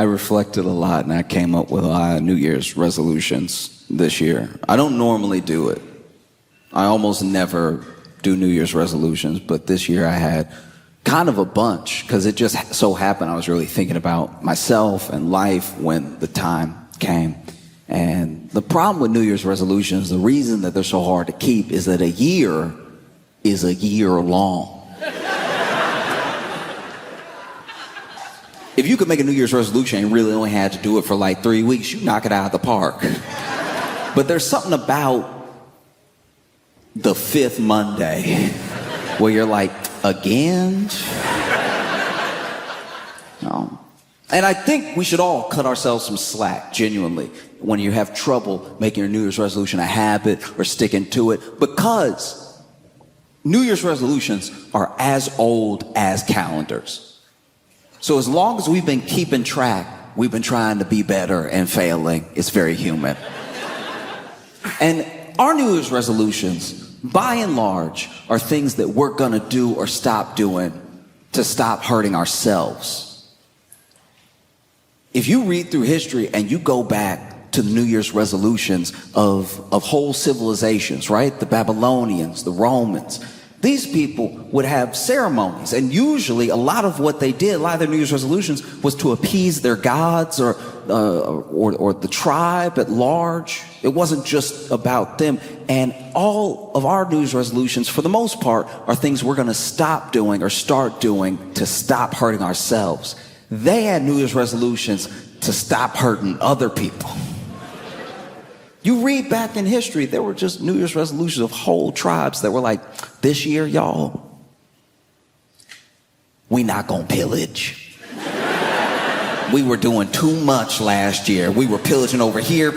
I reflected a lot and I came up with a lot of New Year's resolutions this year. I don't normally do it. I almost never do New Year's resolutions, but this year I had kind of a bunch because it just so happened I was really thinking about myself and life when the time came. And the problem with New Year's resolutions, the reason that they're so hard to keep is that a year is a year long. If you could make a New Year's resolution and really only had to do it for like 3 weeks, you'd knock it out of the park. But there's something about the fifth Monday where you're like, again? No. And I think we should all cut ourselves some slack, genuinely, when you have trouble making your New Year's resolution a habit or sticking to it, because New Year's resolutions are as old as calendars. So as long as we've been keeping track, we've been trying to be better and failing. It's very human. And our New Year's resolutions, by and large, are things that we're gonna do or stop doing to stop hurting ourselves. If you read through history and you go back to the New Year's resolutions of whole civilizations, right? The Babylonians, the Romans, these people would have ceremonies, and usually a lot of what they did, a lot of their New Year's resolutions, was to appease their gods or the tribe at large. It wasn't just about them. And all of our New Year's resolutions, for the most part, are things we're going to stop doing or start doing to stop hurting ourselves. They had New Year's resolutions to stop hurting other people. You read back in history, there were just New Year's resolutions of whole tribes that were like, this year, y'all, we not gonna pillage. We were doing too much last year. We were pillaging over here.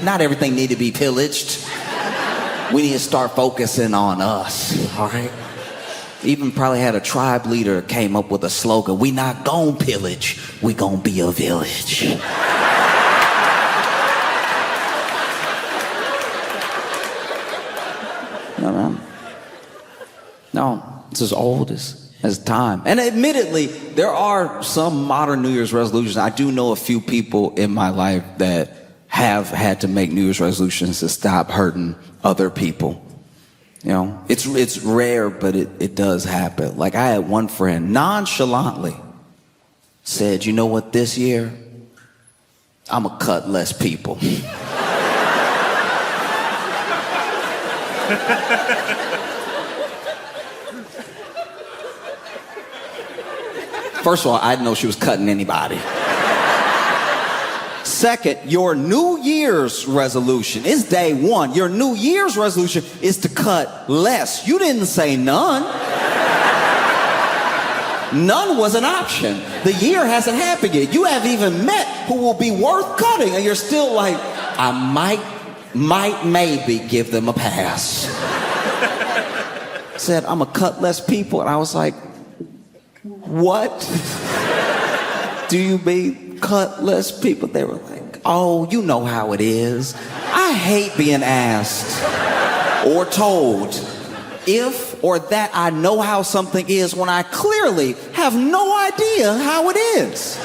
Not everything needed to be pillaged. We need to start focusing on us, all right? Even probably had a tribe leader came up with a slogan, we not gonna pillage, we gonna be a village. No, it's as old as time. And admittedly, there are some modern New Year's resolutions. I do know a few people in my life that have had to make New Year's resolutions to stop hurting other people. You know, it's rare, but it does happen. Like I had one friend nonchalantly said, you know what, this year, I'm gonna cut less people. First of all, I didn't know she was cutting anybody. Second, your New Year's resolution is day one. Your New Year's resolution is to cut less. You didn't say none. None was an option. The year hasn't happened yet. You haven't even met who will be worth cutting, and you're still like, I might maybe give them a pass. Said, I'm gonna cut less people, and I was like, what do you mean cut less people? They were like, oh, you know how it is. I hate being asked or told if or that I know how something is when I clearly have no idea how it is.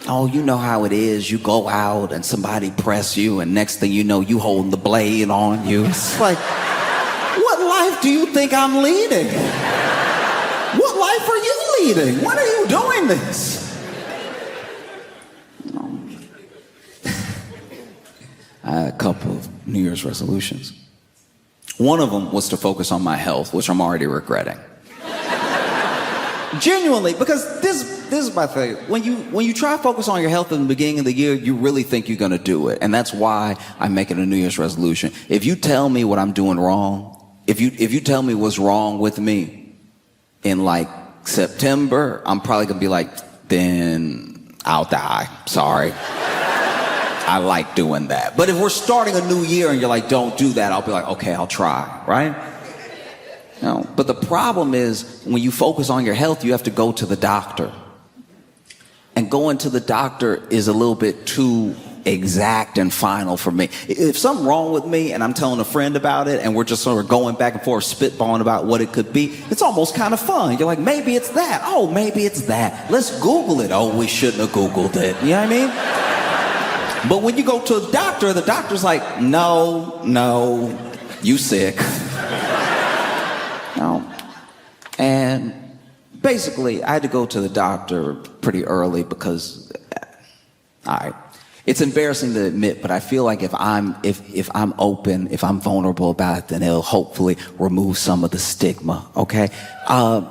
Oh, you know how it is. You go out and somebody press you, and next thing you know, you holding the blade on you. It's like, what life do you think I'm leading? What life are you leading? When are you doing this? I had a couple of New Year's resolutions. One of them was to focus on my health, which I'm already regretting. Genuinely, because this is my thing. When you try to focus on your health in the beginning of the year, you really think you're gonna do it. And that's why I'm making a New Year's resolution. If you tell me what I'm doing wrong, if you tell me what's wrong with me in like September, I'm probably gonna be like, then I'll die. Sorry. I like doing that. But if we're starting a new year and you're like, don't do that, I'll be like, okay, I'll try, right? No. But the problem is when you focus on your health, you have to go to the doctor. And going to the doctor is a little bit too exact and final for me. If something wrong with me and I'm telling a friend about it and we're just sort of going back and forth spitballing about what it could be, it's almost kind of fun. You're like, maybe it's that. Oh, maybe it's that. Let's Google it. Oh, we shouldn't have Googled it. You know what I mean? But when you go to the doctor's like, no, you sick. No. And basically, I had to go to the doctor pretty early because, it's embarrassing to admit, but I feel like if I'm open, if I'm vulnerable about it, then it'll hopefully remove some of the stigma, okay? I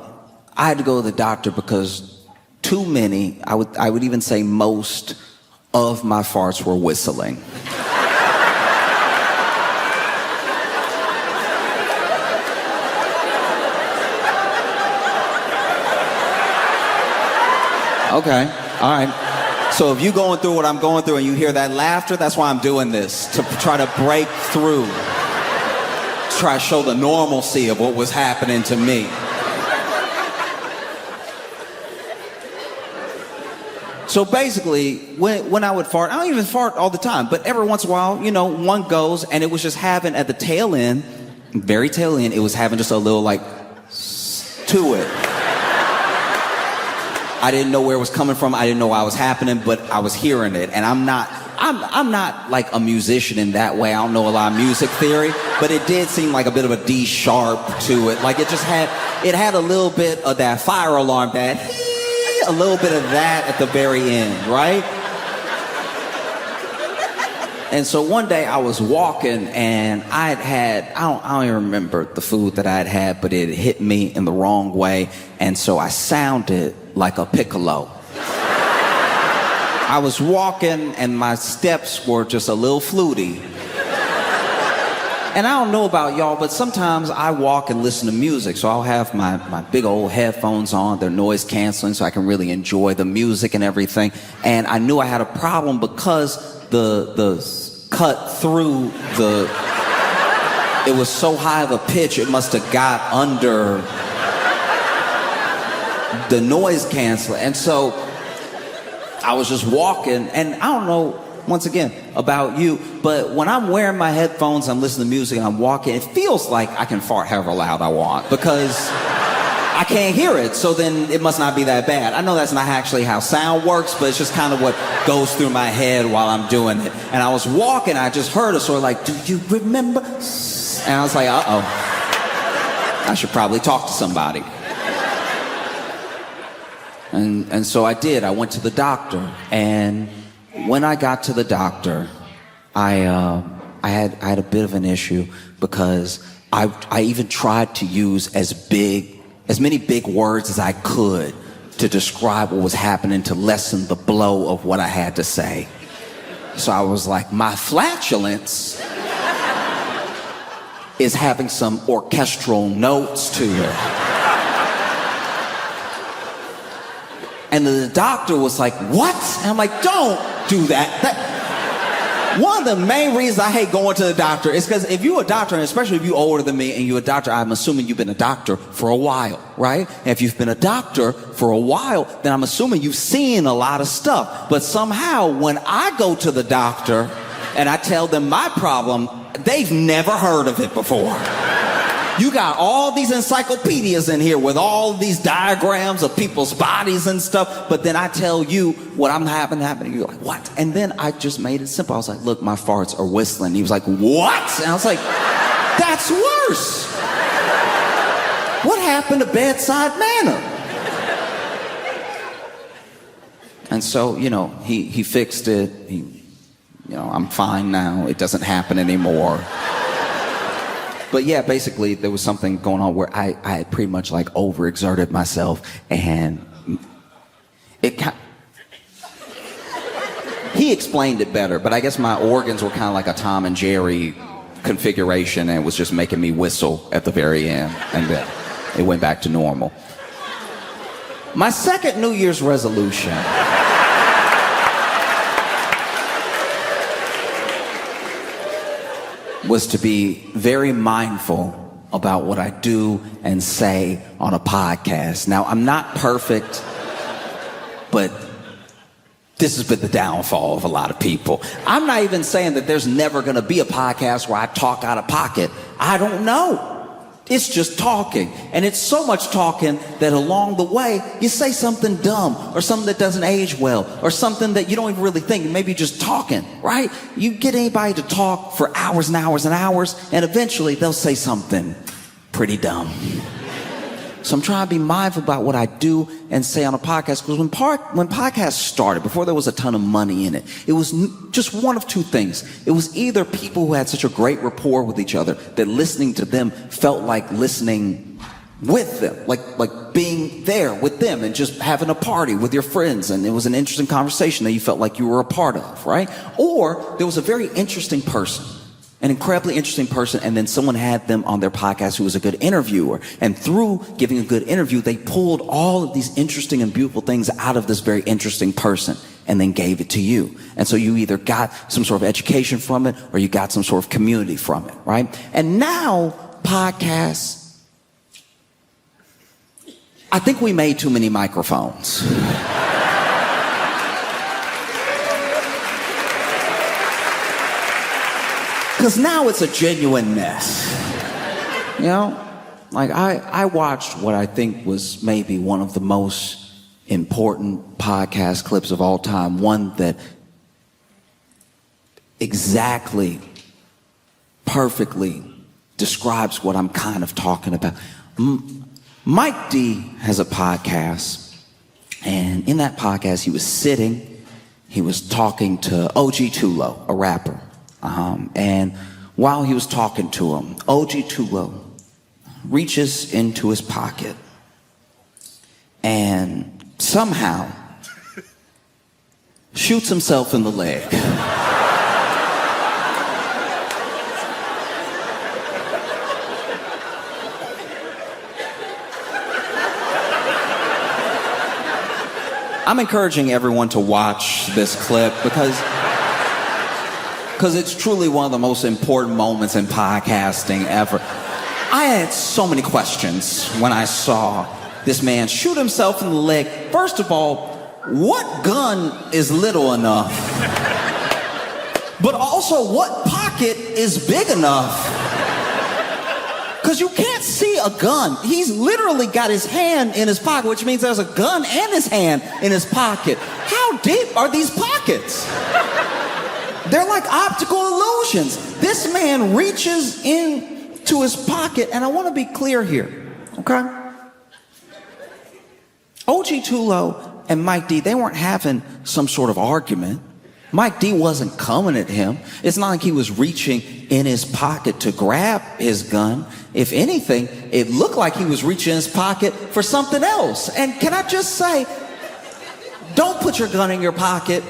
had to go to the doctor because too many, I would even say most of my farts were whistling. Okay, all right. So if you're going through what I'm going through and you hear that laughter, that's why I'm doing this, to try to break through, try to show the normalcy of what was happening to me. So basically, when I would fart, I don't even fart all the time, but every once in a while, you know, one goes, and it was just having at the tail end, very tail end, it was having just a little like to it. I didn't know where it was coming from. I didn't know why it was happening, but I was hearing it. And I'm not like a musician in that way. I don't know a lot of music theory, but it did seem like a bit of a D sharp to it. Like it had a little bit of that fire alarm, a little bit of that at the very end, right? And so one day I was walking and I don't even remember the food that I had, but it hit me in the wrong way. And so I sounded like a piccolo. I was walking and my steps were just a little fluty. And I don't know about y'all, but sometimes I walk and listen to music. So I'll have my big old headphones on, they're noise canceling, so I can really enjoy the music and everything. And I knew I had a problem because the cut through it was so high of a pitch, it must have got under the noise canceller. And so I was just walking, and I don't know, once again, about you, but when I'm wearing my headphones, I'm listening to music, and I'm walking, it feels like I can fart however loud I want because I can't hear it, so then it must not be that bad. I know that's not actually how sound works, but it's just kind of what goes through my head while I'm doing it. And I was walking, I just heard it sort of like, do you remember? And I was like, uh-oh, I should probably talk to somebody. And so I did. I went to the doctor, and when I got to the doctor, I had a bit of an issue because I even tried to use as many big words as I could to describe what was happening to lessen the blow of what I had to say. So I was like, my flatulence is having some orchestral notes to it. And the doctor was like, what? And I'm like, don't do that. One of the main reasons I hate going to the doctor is because if you're a doctor, and especially if you're older than me and you're a doctor, I'm assuming you've been a doctor for a while, right? And if you've been a doctor for a while, then I'm assuming you've seen a lot of stuff. But somehow when I go to the doctor and I tell them my problem, they've never heard of it before. You got all these encyclopedias in here with all these diagrams of people's bodies and stuff, but then I tell you what I'm happening. You're like, what? And then I just made it simple. I was like, look, my farts are whistling. He was like, what? And I was like, that's worse. What happened to bedside manner? And so, he fixed it. I'm fine now. It doesn't happen anymore. But yeah, basically there was something going on where I had pretty much like overexerted myself, and he explained it better, but I guess my organs were kind of like a Tom and Jerry configuration, and it was just making me whistle at the very end, and then it went back to normal. My second New Year's resolution was to be very mindful about what I do and say on a podcast. Now, I'm not perfect, but This has been the downfall of a lot of people. I'm not even saying that there's never going to be a podcast where I talk out of pocket. I don't know. It's just talking. And it's so much talking that along the way, you say something dumb or something that doesn't age well or something that you don't even really think. Maybe you're just talking, right? You get anybody to talk for hours and hours and hours, and eventually they'll say something pretty dumb. So I'm trying to be mindful about what I do and say on a podcast, because when podcasts started, before there was a ton of money in it, it was just one of two things. It was either people who had such a great rapport with each other that listening to them felt like listening with them, like being there with them and just having a party with your friends, and it was an interesting conversation that you felt like you were a part of, right? Or there was a very interesting person, an incredibly interesting person, and then someone had them on their podcast who was a good interviewer. And through giving a good interview, they pulled all of these interesting and beautiful things out of this very interesting person and then gave it to you. And so you either got some sort of education from it or you got some sort of community from it, right? And now podcasts, I think we made too many microphones. Because now it's a genuine mess. You know? Like, I watched what I think was maybe one of the most important podcast clips of all time. One that exactly, perfectly describes what I'm kind of talking about. Mike D has a podcast. And in that podcast, he was talking to OG Tulo, a rapper. And while he was talking to him, OG Tulo reaches into his pocket and somehow shoots himself in the leg. I'm encouraging everyone to watch this clip because it's truly one of the most important moments in podcasting ever. I had so many questions when I saw this man shoot himself in the leg. First of all, what gun is little enough? But also, what pocket is big enough? Because you can't see a gun. He's literally got his hand in his pocket, which means there's a gun and his hand in his pocket. How deep are these pockets? They're like optical illusions. This man reaches into his pocket, and I want to be clear here, okay? OG Tulo and Mike D, they weren't having some sort of argument. Mike D wasn't coming at him. It's not like he was reaching in his pocket to grab his gun. If anything, it looked like he was reaching in his pocket for something else. And can I just say, don't put your gun in your pocket.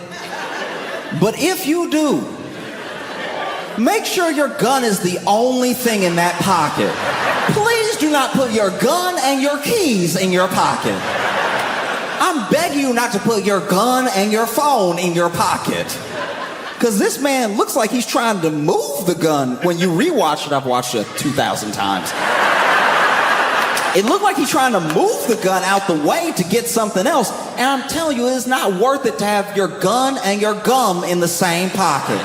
But if you do, make sure your gun is the only thing in that pocket. Please do not put your gun and your keys in your pocket. I'm begging you not to put your gun and your phone in your pocket. Because this man looks like he's trying to move the gun. When you rewatch it, I've watched it 2,000 times. It looked like he's trying to move the gun out the way to get something else. And I'm telling you, it's not worth it to have your gun and your gum in the same pocket.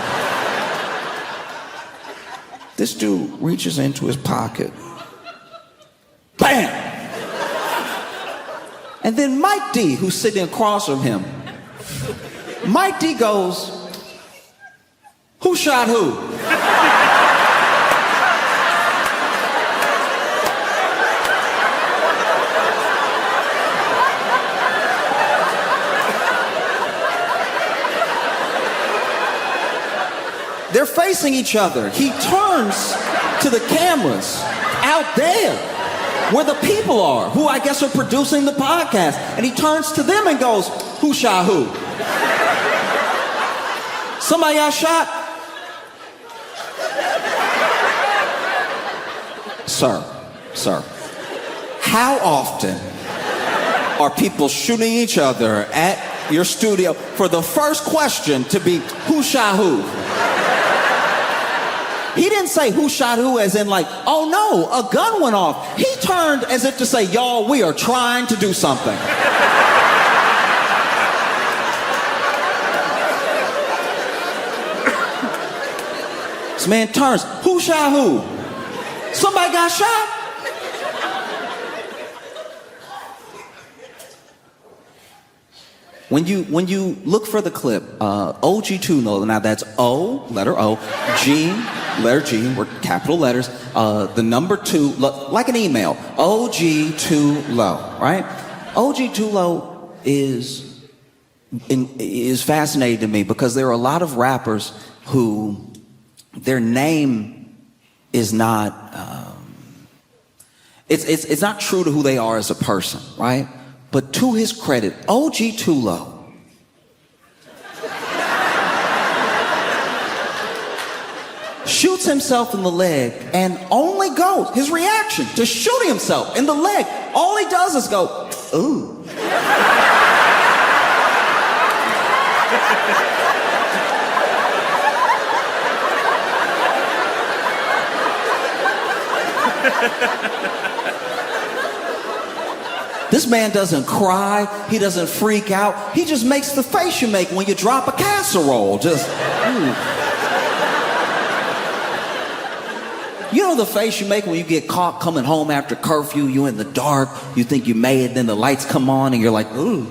This dude reaches into his pocket. Bam! And then Mike D, who's sitting across from him, Mike D goes, "Who shot who?" They're facing each other. He turns to the cameras out there where the people are, who I guess are producing the podcast. And he turns to them and goes, "Who shot who?" Somebody got shot? Sir, how often are people shooting each other at your studio for the first question to be, "Who shot who?" He didn't say who shot who as in like, "Oh no, a gun went off." He turned as if to say, "Y'all, we are trying to do something." This man turns. Who shot who? Somebody got shot? When you look for the clip, OG2, now that's O, letter O, G, letter G, we're capital letters, the number 2, like an email, OG2low, right? OG2low is fascinating to me because there are a lot of rappers who their name is not, it's not true to who they are as a person, right? But to his credit, OG2low shoots himself in the leg and only goes, his reaction to shooting himself in the leg, all he does is go, ooh. This man doesn't cry, he doesn't freak out, he just makes the face you make when you drop a casserole, just, ooh. You know the face you make when you get caught coming home after curfew, you in the dark, you think you made it, then the lights come on and you're like, ooh.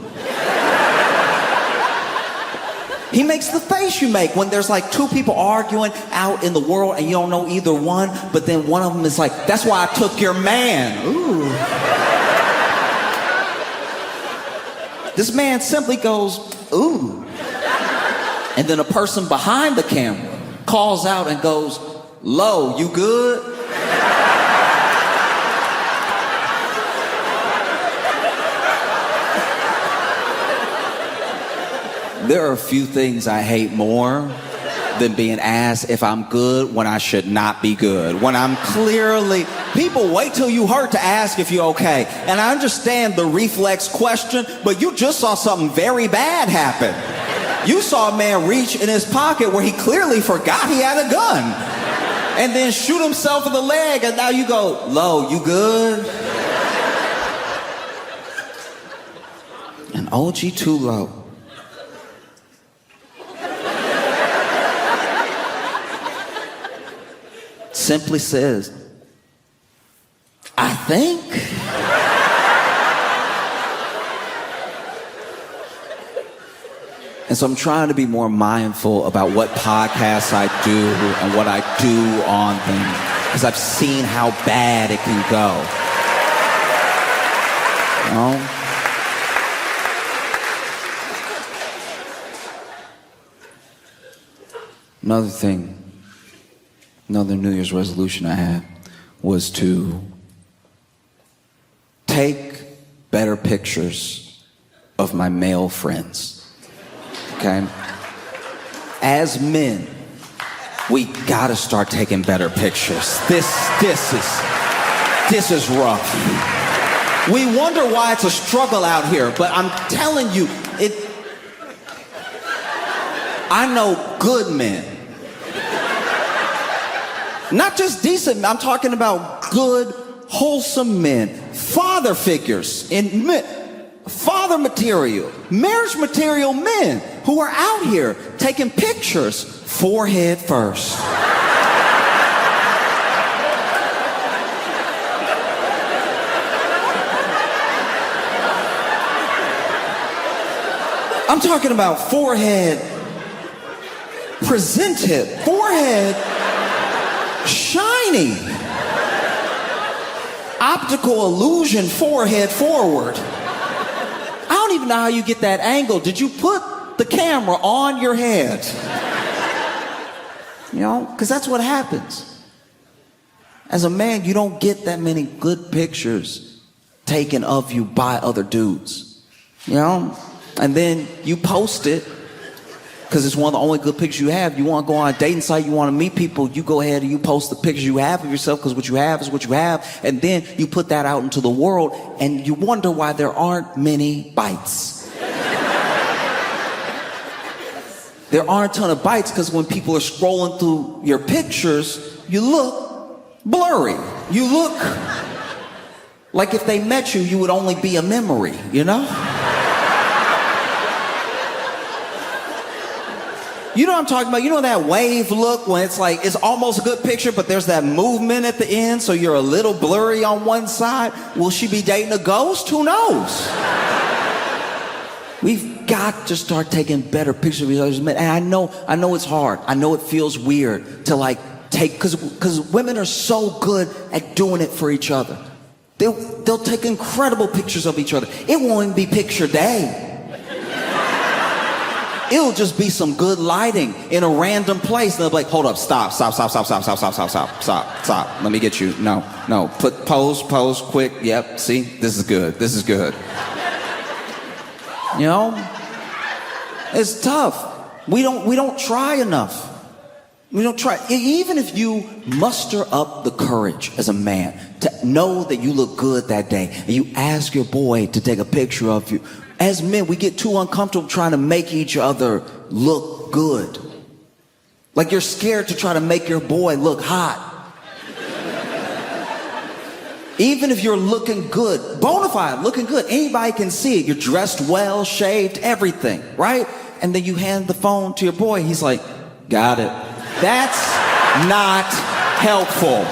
He makes the face you make when there's like 2 people arguing out in the world and you don't know either one, but then one of them is like, that's why I took your man, ooh. This man simply goes, ooh. And then a person behind the camera calls out and goes, Low, you good? There are a few things I hate more than being asked if I'm good when I should not be good. When I'm clearly, people wait till you hurt to ask if you're okay. And I understand the reflex question, but you just saw something very bad happen. You saw a man reach in his pocket where he clearly forgot he had a gun. And then shoot himself in the leg, and now you go, Low, you good? And OG2low simply says, I think. And so I'm trying to be more mindful about what podcasts I do and what I do on them, because I've seen how bad it can go. You know? Another thing, another New Year's resolution I had was to take better pictures of my male friends. Okay? As men, we gotta start taking better pictures. This is rough. We wonder why it's a struggle out here, but I'm telling you, I know good men. Not just decent men, I'm talking about good, wholesome men. Father figures in men. Father material, marriage material men who are out here taking pictures forehead first. I'm talking about forehead presented, forehead shining, optical illusion, forehead forward. I don't even know how you get that angle. Did you put the camera on your head? You know, because that's what happens. As a man, you don't get that many good pictures taken of you by other dudes. You know? And then you post it because it's one of the only good pictures you have. You want to go on a dating site, you want to meet people, you go ahead and you post the pictures you have of yourself because what you have is what you have. And then you put that out into the world and you wonder why there aren't many bites. There aren't a ton of bites because when people are scrolling through your pictures, you look blurry. You look like if they met you, you would only be a memory, you know? You know what I'm talking about? You know that wave look when it's like, it's almost a good picture, but there's that movement at the end, so you're a little blurry on one side. Will she be dating a ghost? Who knows? We've got to start taking better pictures of each other. And I know it's hard. I know it feels weird to like take, because women are so good at doing it for each other. They'll take incredible pictures of each other. It won't even be picture day. It'll just be some good lighting in a random place. And they'll be like, hold up, stop. Let me get you. No. Pose, quick. Yep, see, this is good. You know? It's tough. We don't try enough. We don't try. Even if you muster up the courage as a man to know that you look good that day, and you ask your boy to take a picture of you, as men, we get too uncomfortable trying to make each other look good. Like you're scared to try to make your boy look hot. Even if you're looking good, bona fide, looking good, anybody can see it. You're dressed well, shaved, everything, right? And then you hand the phone to your boy. He's like, got it. That's not helpful.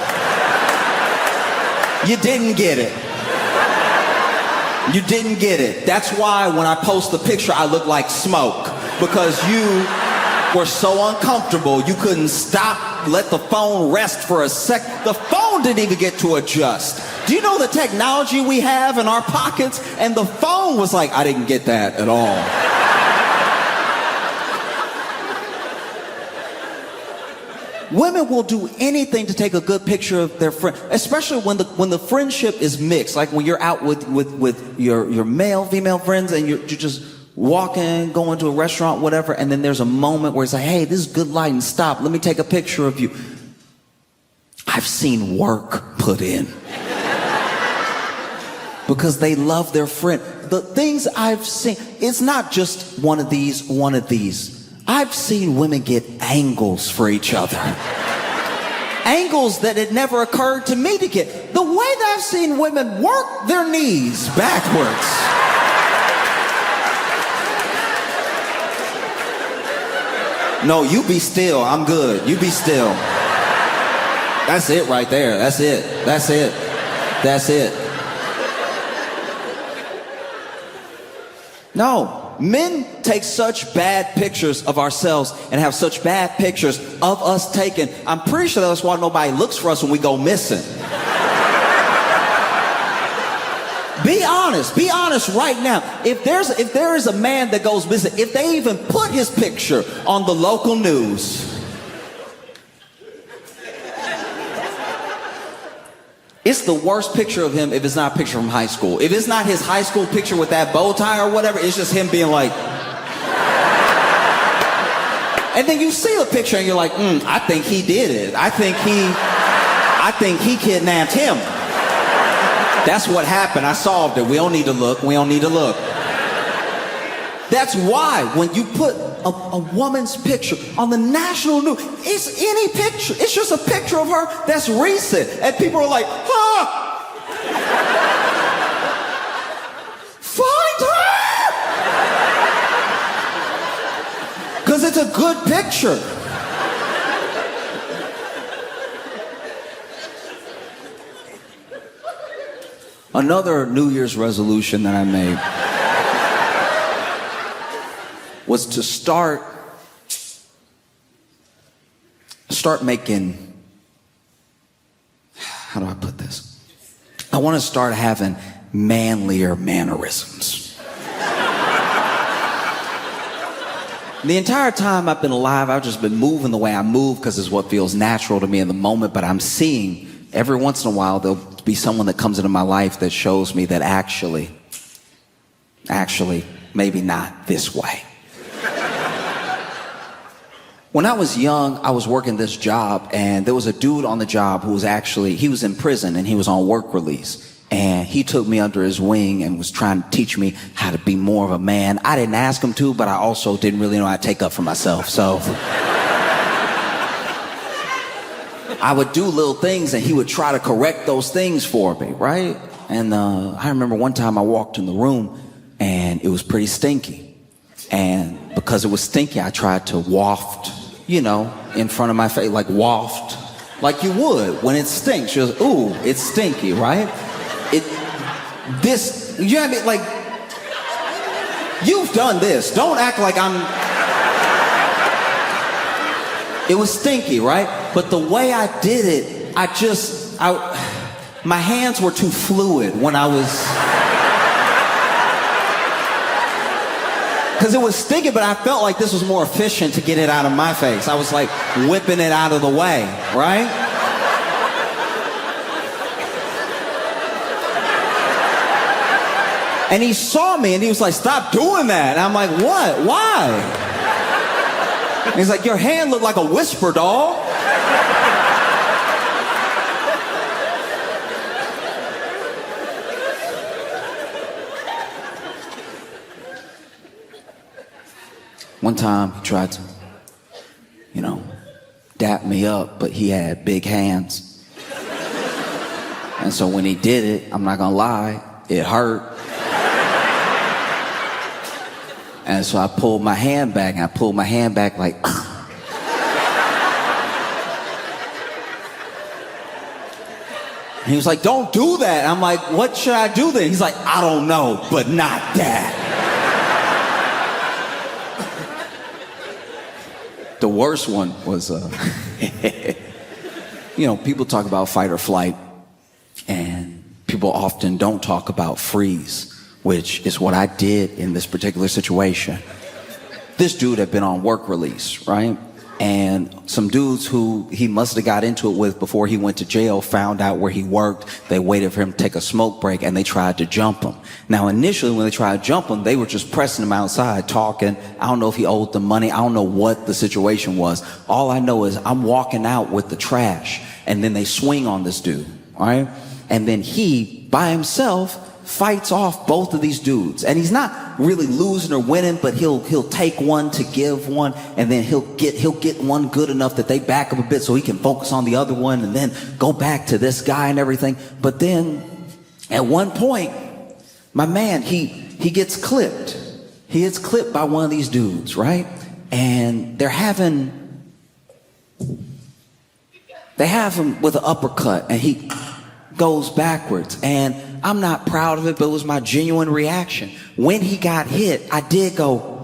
You didn't get it. You didn't get it. That's why when I post the picture, I look like smoke. Because you were so uncomfortable, you couldn't stop, let the phone rest for a sec. The phone didn't even get to adjust. Do you know the technology we have in our pockets? And the phone was like, I didn't get that at all. Women will do anything to take a good picture of their friend, especially when the friendship is mixed. Like when you're out with your male, female friends, and you're just walking, going to a restaurant, whatever, and then there's a moment where it's like, hey, this is good lighting, stop, let me take a picture of you. I've seen work put in. Because they love their friend. The things I've seen, it's not just one of these. I've seen women get angles for each other. Angles that it never occurred to me to get. The way that I've seen women work their knees backwards. No, you be still. I'm good. You be still. That's it right there. That's it. No, men take such bad pictures of ourselves and have such bad pictures of us taken. I'm pretty sure that's why nobody looks for us when we go missing. Be honest right now. If there is a man that goes missing, if they even put his picture on the local news, it's the worst picture of him if it's not a picture from high school. If it's not his high school picture with that bow tie or whatever, it's just him being like... And then you see the picture and you're like, I think he did it. I think he kidnapped him. That's what happened. I solved it. We don't need to look. That's why when you put a woman's picture on the national news, it's any picture. It's just a picture of her that's recent. And people are like, find her! Because it's a good picture. Another New Year's resolution that I made was to start making, how do I put this? I want to start having manlier mannerisms. The entire time I've been alive, I've just been moving the way I move because it's what feels natural to me in the moment, but I'm seeing every once in a while there'll be someone that comes into my life that shows me that actually, maybe not this way. When I was young, I was working this job, and there was a dude on the job who was he was in prison, and he was on work release. And he took me under his wing and was trying to teach me how to be more of a man. I didn't ask him to, but I also didn't really know how to take up for myself, so... I would do little things, and he would try to correct those things for me, right? And I remember one time I walked in the room, and it was pretty stinky. And because it was stinky, I tried to waft, in front of my face, like waft, like you would when it stinks. She goes, ooh, it's stinky, right? You know what I mean? Like, you've done this. Don't act like it was stinky, right? But the way I did it, my hands were too fluid when I was, because it was stinky, but I felt like this was more efficient to get it out of my face. I was like whipping it out of the way, right? And he saw me and he was like, stop doing that. And I'm like, what? Why? And he's like, your hand looked like a whisper, dog. One time he tried to, dap me up, but he had big hands. And so when he did it, I'm not gonna lie, it hurt. And so I pulled my hand back, and I pulled my hand back like, And he was like, don't do that. I'm like, what should I do then? He's like, I don't know, but not that. The worst one was, people talk about fight or flight, and people often don't talk about freeze, which is what I did in this particular situation. This dude had been on work release, right? And some dudes who he must have got into it with before he went to jail found out where he worked. They waited for him to take a smoke break, and they tried to jump him. Now, initially, when they tried to jump him, they were just pressing him outside, talking. I don't know if he owed them money. I don't know what the situation was. All I know is I'm walking out with the trash, and then they swing on this dude, all right? And then he, by himself, fights off both of these dudes, and he's not really losing or winning, but he'll take one to give one, and then he'll get one good enough that they back up a bit so he can focus on the other one, and then go back to this guy and everything. But then at one point, my man, he gets clipped. He gets clipped by one of these dudes, right? And they have him with an uppercut, and he goes backwards, and I'm not proud of it, but it was my genuine reaction. When he got hit, I did go.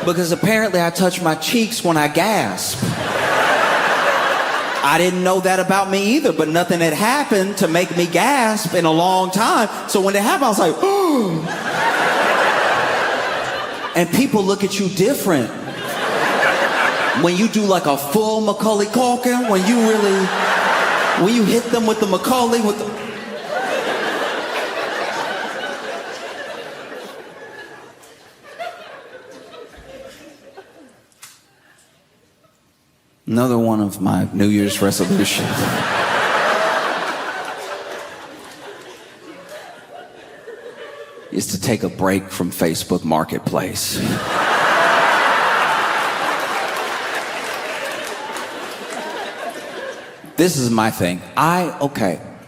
Because apparently I touch my cheeks when I gasp. I didn't know that about me either, but nothing had happened to make me gasp in a long time. So when it happened, I was like, oh. And people look at you different. When you do like a full Macaulay Culkin, when you hit them with the Macaulay, with the... Another one of my New Year's resolutions is to take a break from Facebook Marketplace. This is my thing.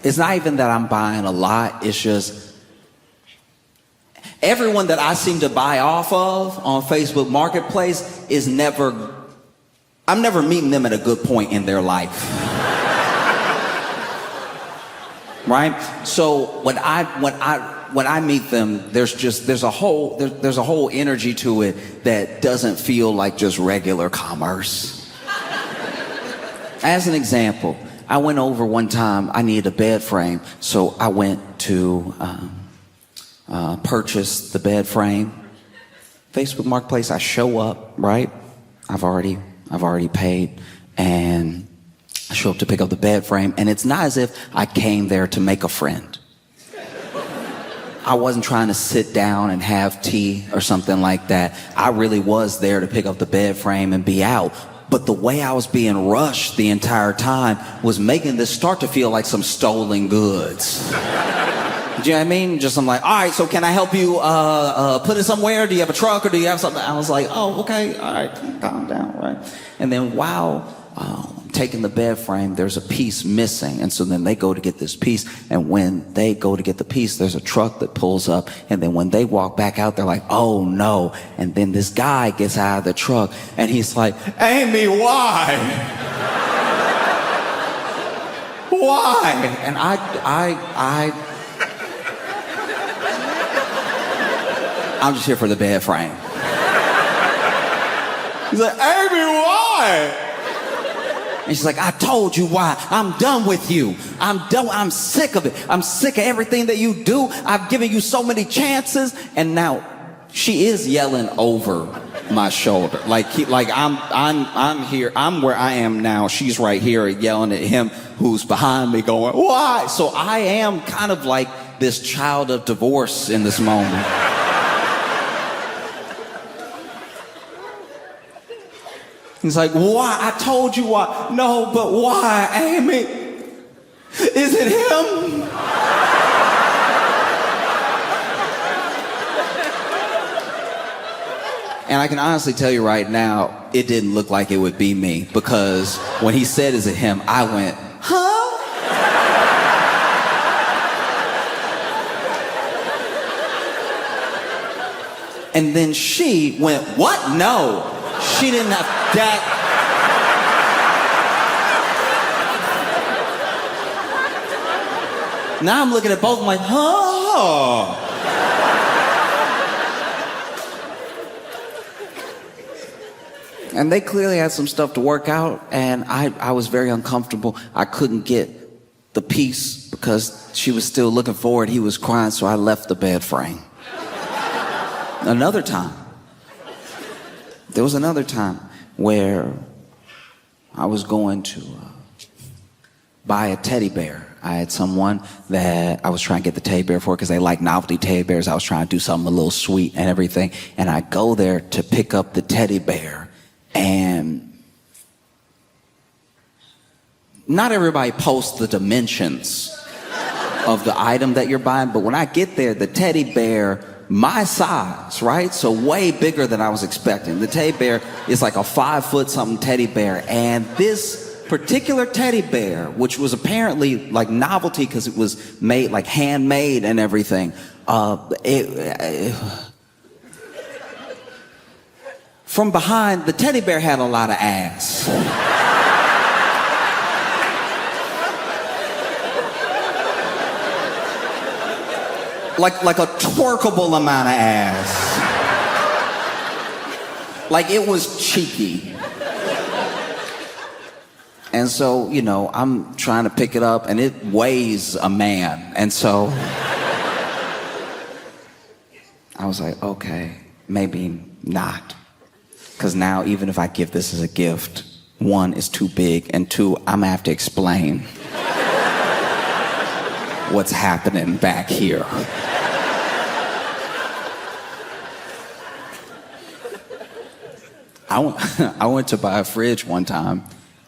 It's not even that I'm buying a lot, it's just everyone that I seem to buy off of on Facebook Marketplace is I'm never meeting them at a good point in their life. Right? So when I meet them, there's a whole energy to it that doesn't feel like just regular commerce. As an example, I went over one time, I needed a bed frame, so I went to purchase the bed frame. Facebook Marketplace, I show up, right? I've already paid, and I show up to pick up the bed frame, and it's not as if I came there to make a friend. I wasn't trying to sit down and have tea or something like that. I really was there to pick up the bed frame and be out. But the way I was being rushed the entire time was making this start to feel like some stolen goods. Do you know what I mean? Just I'm like, all right, so can I help you put it somewhere? Do you have a truck or do you have something? I was like, oh, okay, all right, calm down, right? And then while taking the bed frame, there's a piece missing. And so then they go to get this piece. And when they go to get the piece, there's a truck that pulls up. And then when they walk back out, they're like, oh no. And then this guy gets out of the truck and he's like, Amy, why? Why? And I'm just here for the bed frame. He's like, Amy, why? And she's like, I told you why. I'm done with you. I'm done. I'm sick of it. I'm sick of everything that you do. I've given you so many chances. And now she is yelling over my shoulder. Like I'm here. I'm where I am now. She's right here yelling at him who's behind me going, why? So I am kind of like this child of divorce in this moment. He's like, why? I told you why. No, but why, Amy? Is it him? And I can honestly tell you right now, it didn't look like it would be me, because when he said, is it him? I went, huh? And then she went, what? No. She didn't have that. Now I'm looking at both of them like, huh? And they clearly had some stuff to work out, and I was very uncomfortable. I couldn't get the piece because she was still looking for it. He was crying, so I left the bed frame. Another time. There was another time where I was going to buy a teddy bear. I had someone that I was trying to get the teddy bear for because they like novelty teddy bears. I was trying to do something a little sweet and everything. And I go there to pick up the teddy bear. And not everybody posts the dimensions of the item that you're buying. But when I get there, the teddy bear, my size, right? So way bigger than I was expecting. The teddy bear is like a 5-foot-something teddy bear. And this particular teddy bear, which was apparently like novelty because it was made like handmade and everything, from behind, the teddy bear had a lot of ass. Like a twerkable amount of ass. Like it was cheeky. And so, you know, I'm trying to pick it up and it weighs a man. And so I was like, okay, maybe not. Because now even if I give this as a gift, 1, it's too big, and 2, I'm gonna have to explain what's happening back here. I went to buy a fridge one time,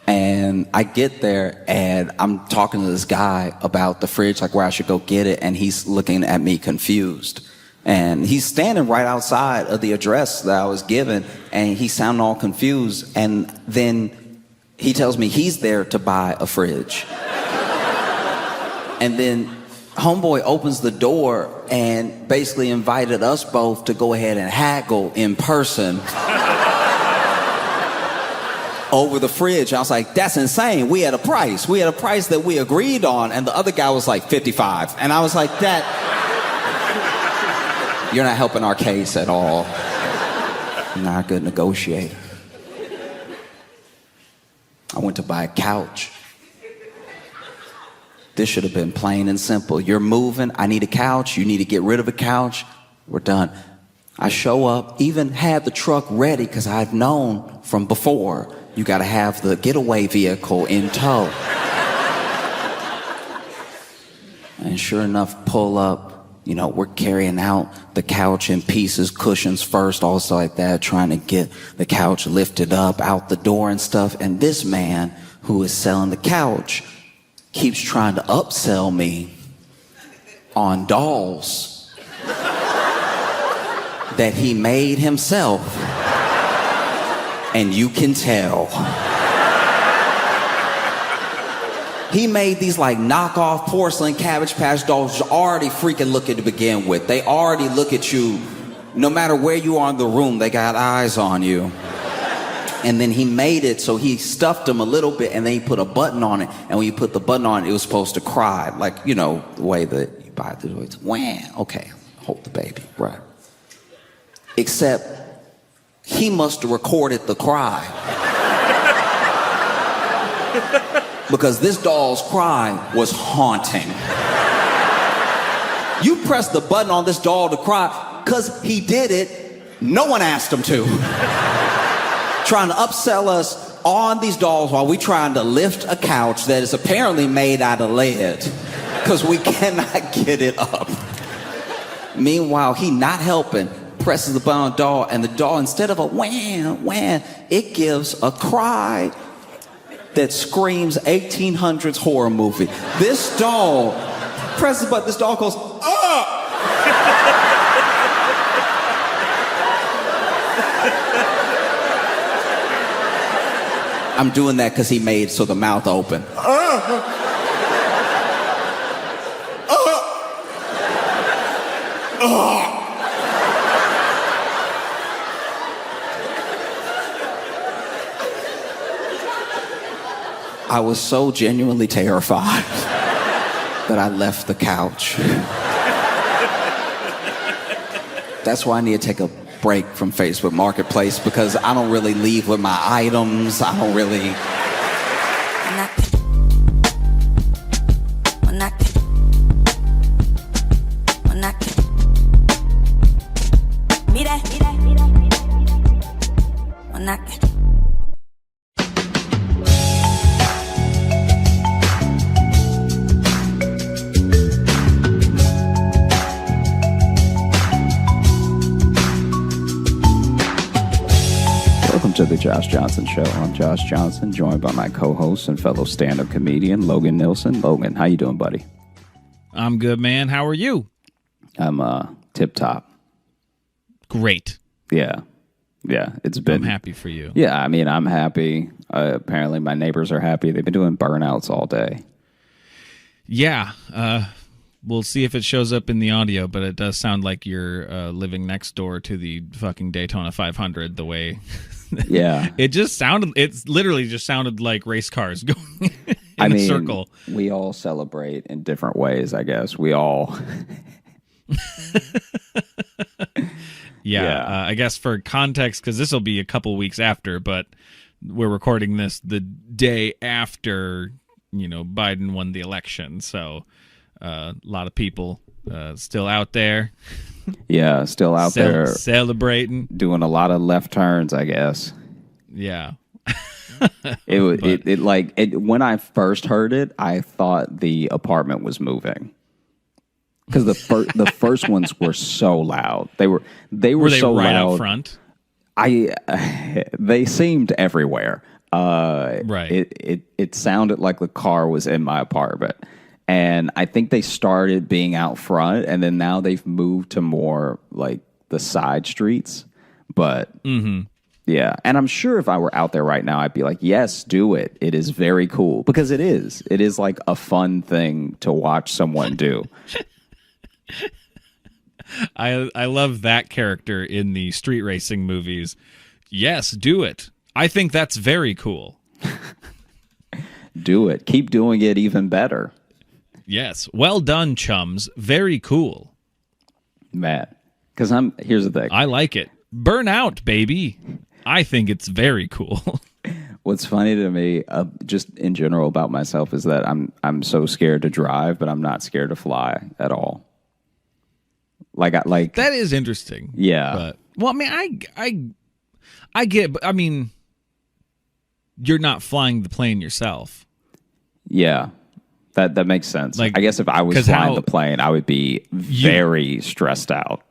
and I get there and I'm talking to this guy about the fridge, like where I should go get it, and he's looking at me confused. And he's standing right outside of the address that I was given, and he sounded all confused. And then he tells me he's there to buy a fridge. And then homeboy opens the door and basically invited us both to go ahead and haggle in person over the fridge. I was like, that's insane. We had a price. We had a price that we agreed on, and the other guy was like 55. And I was like, you're not helping our case at all. You're not a good negotiator. I went to buy a couch. This should have been plain and simple. You're moving, I need a couch, you need to get rid of a couch, we're done. I show up, even had the truck ready because I've known from before, you gotta have the getaway vehicle in tow. And sure enough, pull up. You know, we're carrying out the couch in pieces, cushions first, also like that, trying to get the couch lifted up out the door and stuff. And this man who is selling the couch keeps trying to upsell me on dolls that he made himself, and you can tell. He made these like knockoff porcelain Cabbage Patch dolls which already freaking looking to begin with. They already look at you, no matter where you are in the room, they got eyes on you. And then he made it so he stuffed them a little bit and then he put a button on it. And when you put the button on it, it was supposed to cry. Like, you know, the way that you buy it, it's wham, okay, hold the baby, right. Except he must have recorded the cry. Because this doll's cry was haunting. You press the button on this doll to cry because he did it. No one asked him to. Trying to upsell us on these dolls while we trying to lift a couch that is apparently made out of lead because we cannot get it up. Meanwhile, he not helping, presses the button on the doll, and the doll, instead of a wham, wham, it gives a cry that screams 1800s horror movie. This doll presses the button, this doll goes, ah! I'm doing that because he made so the mouth open. I was so genuinely terrified that I left the couch. That's why I need to take a break from Facebook Marketplace because I don't really leave with my items. I don't really... To the Josh Johnson Show. I'm Josh Johnson, joined by my co-host and fellow stand-up comedian, Logan Nilsson. Logan, how you doing, buddy? I'm good, man. How are you? I'm tip-top. Great. Yeah, it's been... I'm happy for you. Yeah, I mean, I'm happy. Apparently, my neighbors are happy. They've been doing burnouts all day. Yeah, we'll see if it shows up in the audio, but it does sound like you're living next door to the fucking Daytona 500, the way... Yeah. It's literally just sounded like race cars going in a circle. We all celebrate in different ways, I guess. We all... Yeah. I guess for context, because this will be a couple weeks after, but we're recording this the day after, Biden won the election. So a lot of people still out there. Yeah, still out there celebrating, doing a lot of left turns, I guess. Yeah. When I first heard it, I thought the apartment was moving because the first ones were so loud. They were so right loud out front. They seemed everywhere. Right. It sounded like the car was in my apartment. And I think they started being out front, and then now they've moved to more like the side streets. But yeah, and I'm sure if I were out there right now, I'd be like, yes, do it. It is very cool because it is. It is like a fun thing to watch someone do. I love that character in the street racing movies. Yes, do it. I think that's very cool. Do it. Keep doing it even better. Yes. Well done, chums. Very cool. Matt, because here's the thing. I like it. Burn out, baby. I think it's very cool. What's funny to me, just in general about myself, is that I'm so scared to drive, but I'm not scared to fly at all. Like that is interesting. Yeah. But, well, I mean, I get. But I mean, you're not flying the plane yourself. Yeah. That makes sense. Like, I guess if I was flying the plane, I would be very stressed out.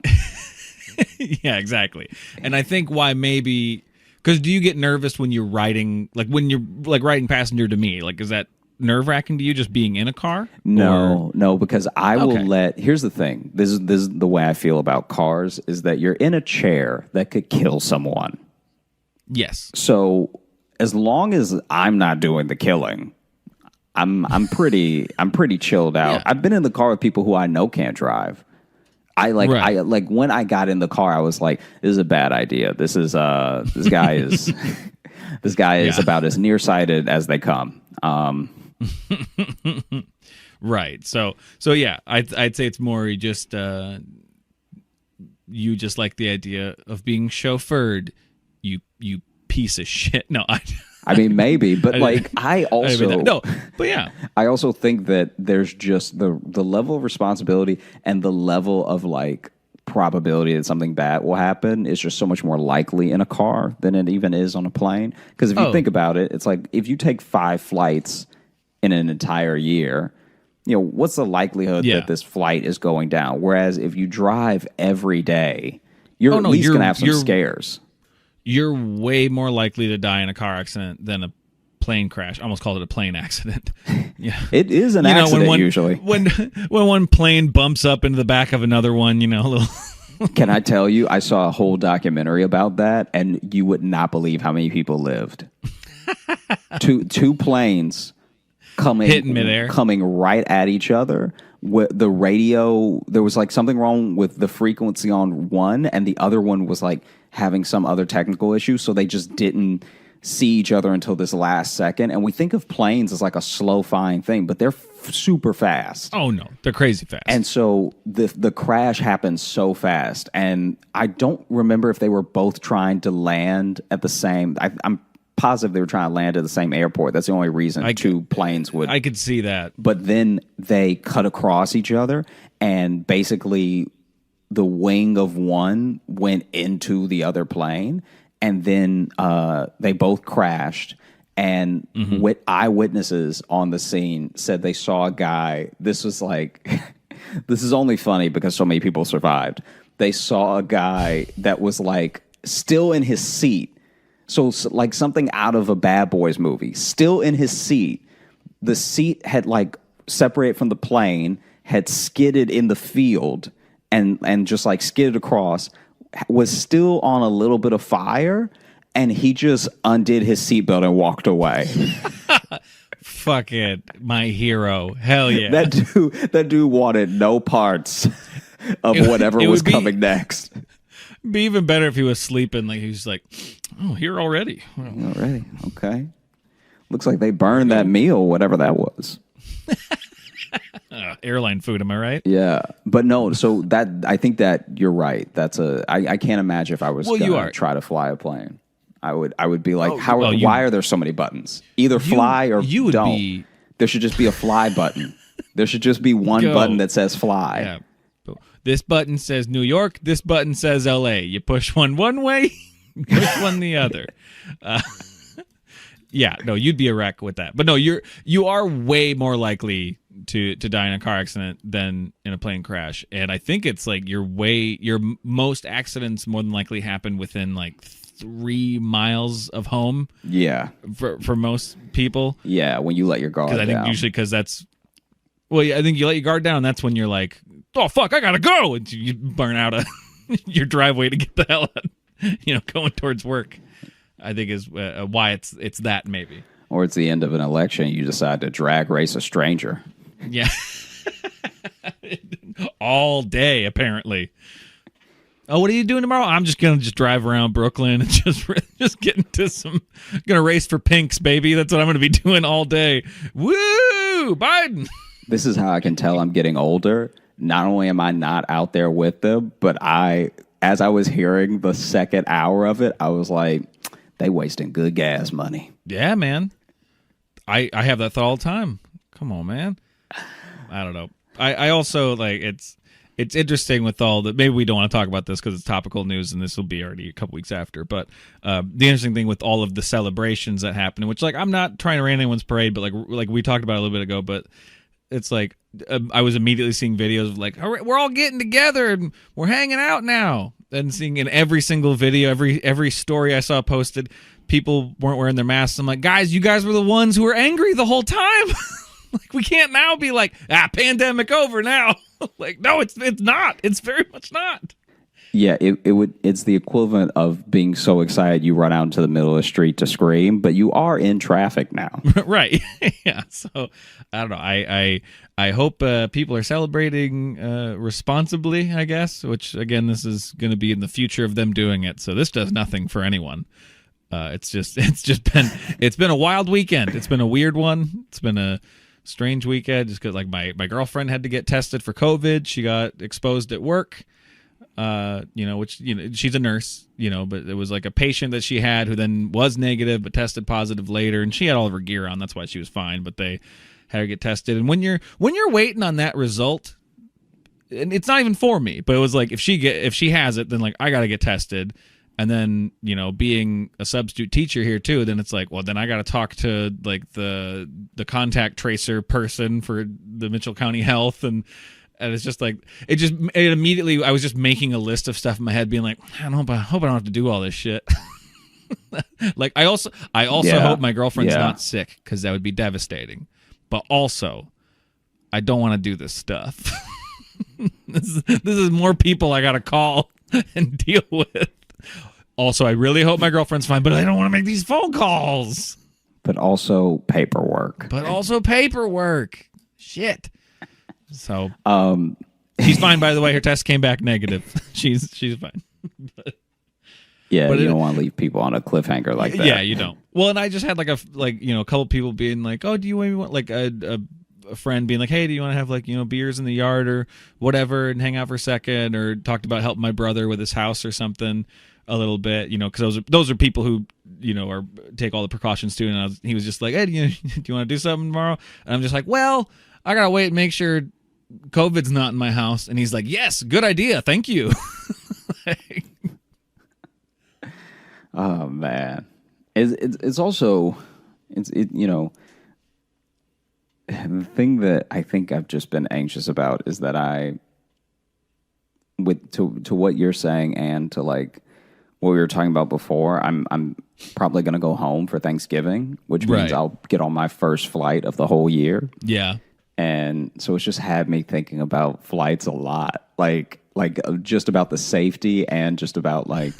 Yeah, exactly. And I think why maybe because do you get nervous when you're riding, like when you're like riding passenger to me? Like, is that nerve-wracking to you just being in a car? No, because I will Okay. here's the thing. This is the way I feel about cars is that you're in a chair that could kill someone. Yes. So as long as I'm not doing the killing, I'm pretty chilled out. Yeah. I've been in the car with people who I know can't drive. I like when I got in the car, I was like, this is a bad idea. This guy is this guy is about as nearsighted as they come. Right. So yeah, I'd say it's more you just like the idea of being chauffeured. You piece of shit. No, I mean, maybe, but like I I didn't mean also that. No, but yeah. I also think that there's just the level of responsibility and the level of like probability that something bad will happen is just so much more likely in a car than it even is on a plane. Because if you think about it, it's like if you take 5 flights in an entire year, you know, what's the likelihood that this flight is going down? Whereas if you drive every day, you're at least going to have some scares. You're way more likely to die in a car accident than a plane crash. I almost called it a plane accident. Yeah. It is an accident usually. When one plane bumps up into the back of another one, a little. Can I tell you, I saw a whole documentary about that, and you would not believe how many people lived. two planes hitting midair, coming right at each other. The radio, there was like something wrong with the frequency on one, and the other one was like having some other technical issue, so they just didn't see each other until this last second. And we think of planes as like a slow flying thing, but they're super fast. Oh no, they're crazy fast. And so the crash happened so fast, and I don't remember if they were both trying to land at the same. I'm positive they were trying to land at the same airport. That's the only reason two planes would. I could see that. But then they cut across each other, and basically the wing of one went into the other plane, and then they both crashed. And eyewitnesses on the scene said they saw a guy. This was like, this is only funny because so many people survived. They saw a guy that was like still in his seat. So like something out of a Bad Boys movie, still in his seat. The seat had like separated from the plane, had skidded in the field and just like skidded across, was still on a little bit of fire, and he just undid his seatbelt and walked away. Fuck it, my hero. Hell yeah. That dude wanted no parts of whatever was coming next. It'd be even better if he was sleeping. Like he was like, "Oh, here already." Already, okay. Looks like they burned that meal, whatever that was. Airline food, am I right? Yeah, but no. So that I think that you're right. That's I can't imagine if I was going to try to fly a plane. I would be like, why are there so many buttons? Either fly or don't. There should just be a fly button. There should just be one button that says fly. Yeah. This button says New York. This button says L.A. You push one way, push one the other. Yeah, no, you'd be a wreck with that. But no, you are way more likely to die in a car accident than in a plane crash. And I think it's like your most accidents more than likely happen within like 3 miles of home. Yeah, for most people. Yeah, when you let your guard down. Because I think usually that's. Well, I think you let your guard down. And that's when you're like, oh fuck, I gotta go, and you burn out your driveway to get the hell out. Going towards work. I think is why it's that maybe. Or it's the end of an election. You decide to drag race a stranger. Yeah. All day, apparently. Oh, what are you doing tomorrow? I'm just gonna drive around Brooklyn and just get into gonna race for pinks, baby. That's what I'm gonna be doing all day. Woo, Biden. This is how I can tell I'm getting older. Not only am I not out there with them, but as I was hearing the second hour of it, I was like, they wasting good gas money. Yeah, man. I have that thought all the time. Come on, man. I don't know. I also like it's interesting with all the, maybe we don't want to talk about this because it's topical news and this will be already a couple weeks after, but the interesting thing with all of the celebrations that happen, which like I'm not trying to rain anyone's parade, but like we talked about a little bit ago, but it's like I was immediately seeing videos of like, we're all getting together and we're hanging out now. and seeing in every single video, every story I saw posted, people weren't wearing their masks. I'm like, guys, you guys were the ones who were angry the whole time. Like, we can't now be like, pandemic over now. Like, no, it's not. It's very much not. Yeah, it's the equivalent of being so excited you run out into the middle of the street to scream, but you are in traffic now. Right. Yeah. So I don't know. I hope people are celebrating responsibly, I guess, which again, this is going to be in the future of them doing it. So this does nothing for anyone. It's been a wild weekend. It's been a weird one. It's been a strange weekend just because like my girlfriend had to get tested for COVID. She got exposed at work. Which, she's a nurse, but it was like a patient that she had who then was negative but tested positive later, and she had all of her gear on. That's why she was fine, but they had her get tested. And when you're waiting on that result, and it's not even for me, but it was like if she has it, then like I got to get tested. And then, being a substitute teacher here too, then it's like, well, then I got to talk to like the contact tracer person for the Mitchell County Health, and it's just like it immediately I was just making a list of stuff in my head, being like, I hope I don't have to do all this shit. Like I also hope my girlfriend's not sick, because that would be devastating. But also, I don't want to do this stuff. This is more people I got to call and deal with. Also, I really hope my girlfriend's fine, but I don't want to make these phone calls. But also paperwork. Shit. So, she's fine, by the way. Her test came back negative. She's fine. But you don't want to leave people on a cliffhanger like that. Yeah, you don't. Well, and I just had a couple people being like, "Oh, do you maybe want like a friend being like, hey, do you want to have like beers in the yard or whatever and hang out for a second?" Or talked about helping my brother with his house or something a little bit, because those are people who are take all the precautions too. And he was just like, hey, do you want to do something tomorrow? And I'm just like, well, I gotta wait and make sure COVID's not in my house. And he's like, yes, good idea, thank you. Oh man, it's also the thing that I think I've just been anxious about is that to what you're saying and to like what we were talking about before, I'm probably going to go home for Thanksgiving, which means I'll get on my first flight of the whole year. Yeah. And so it's just had me thinking about flights a lot, like just about the safety and just about like,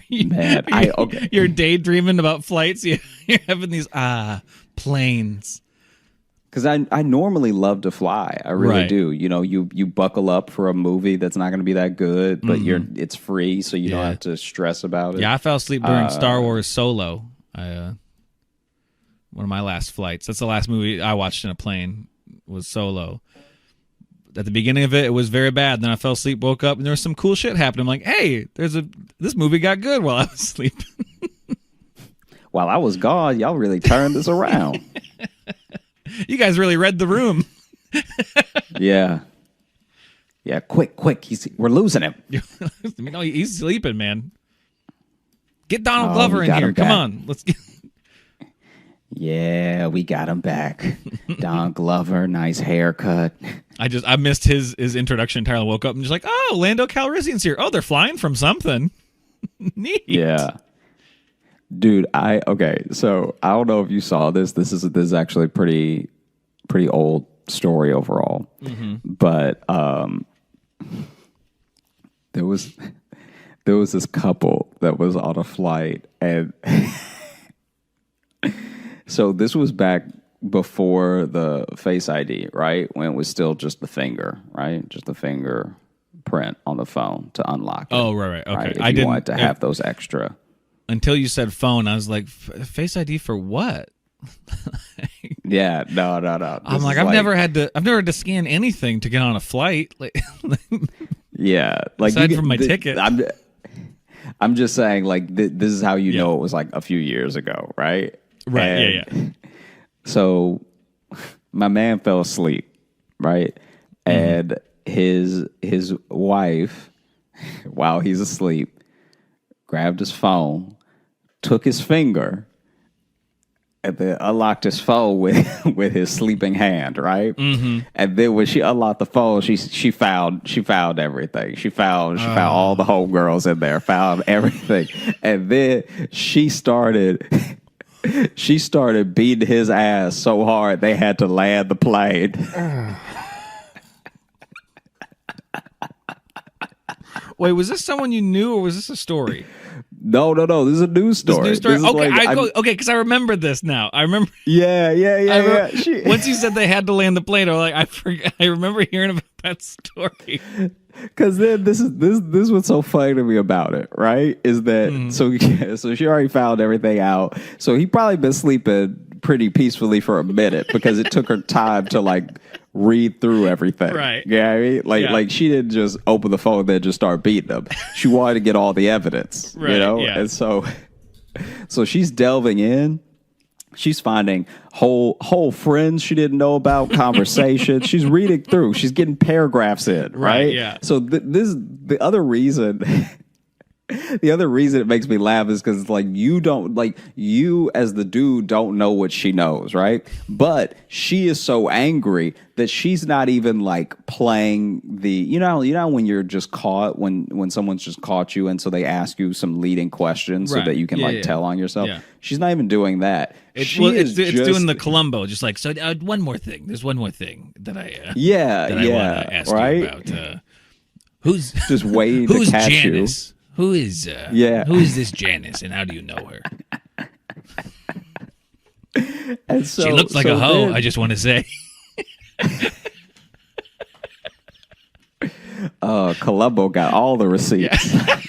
you're daydreaming about flights. You're having these planes. Because I normally love to fly. I really do. You buckle up for a movie that's not going to be that good, but it's free, so you don't have to stress about it. Yeah, I fell asleep during Star Wars Solo. One of my last flights. That's the last movie I watched in a plane, was Solo. At the beginning of it was very bad. Then I fell asleep, woke up, and there was some cool shit happening. I'm like, hey, this movie got good while I was sleeping. While I was gone, y'all really turned this around. You guys really read the room. Yeah, quick. We're losing him. No, he's sleeping, man. Get Donald Glover in here. Come on. Let's get... Yeah, we got him back. Don Glover, nice haircut. I missed his introduction entirely. Woke up and just like, oh, Lando Calrissian's here. Oh, they're flying from something. Neat. Yeah. Dude, so I don't know if you saw this. This is actually pretty old story overall. Mm-hmm. But there was this couple that was on a flight, and so this was back before the Face ID, right? When it was still just the finger, right? Just the finger print on the phone to unlock it. Oh, right. Okay. Right? If you wanted to have those extra. Until you said phone, I was like, Face ID for what? Yeah, no. I'm like, I've never had to scan anything to get on a flight. Yeah, like aside from my ticket. I'm just saying, like, this is how you know it was like a few years ago, right? Right. And yeah. So my man fell asleep, right? And his wife, while he's asleep, grabbed his phone, took his finger, and then unlocked his phone with his sleeping hand, right? Mm-hmm. And then when she unlocked the phone, she found everything. She found all the homegirls in there, found everything, and then she started beating his ass so hard they had to land the plane. Wait, was this someone you knew, or was this a story? No. This is a news story. This news story. This is Okay, because I remember this now. I remember. Yeah. Once you said they had to land the plane, I was like, I remember hearing about that story. Because then this is what's so funny to me about it, right? Is that so she already found everything out. So he probably been sleeping pretty peacefully for a minute because it took her time to like read through everything. Right. Yeah, I mean? Like she didn't just open the phone and then just start beating him. She wanted to get all the evidence. Right, you know? yeah. And so she's delving in. She's finding whole friends she didn't know about, conversations. She's reading through. She's getting paragraphs in, right? Yeah. So this is the other reason. The other reason it makes me laugh is because like you as the dude don't know what she knows, right? But she is so angry that she's not even like playing the you know when you're just caught when someone's just caught you and so they ask you some leading questions so that you can tell on yourself. Yeah. She's not even doing that. It's doing the Columbo, just like so. One more thing. There's one more thing that I want to ask you about. Who's just waiting to catch Janice? you? Who is who is this Janice, and how do you know her? And so, she looks like a hoe. Then, I just want to say. Columbo got all the receipts. Yeah.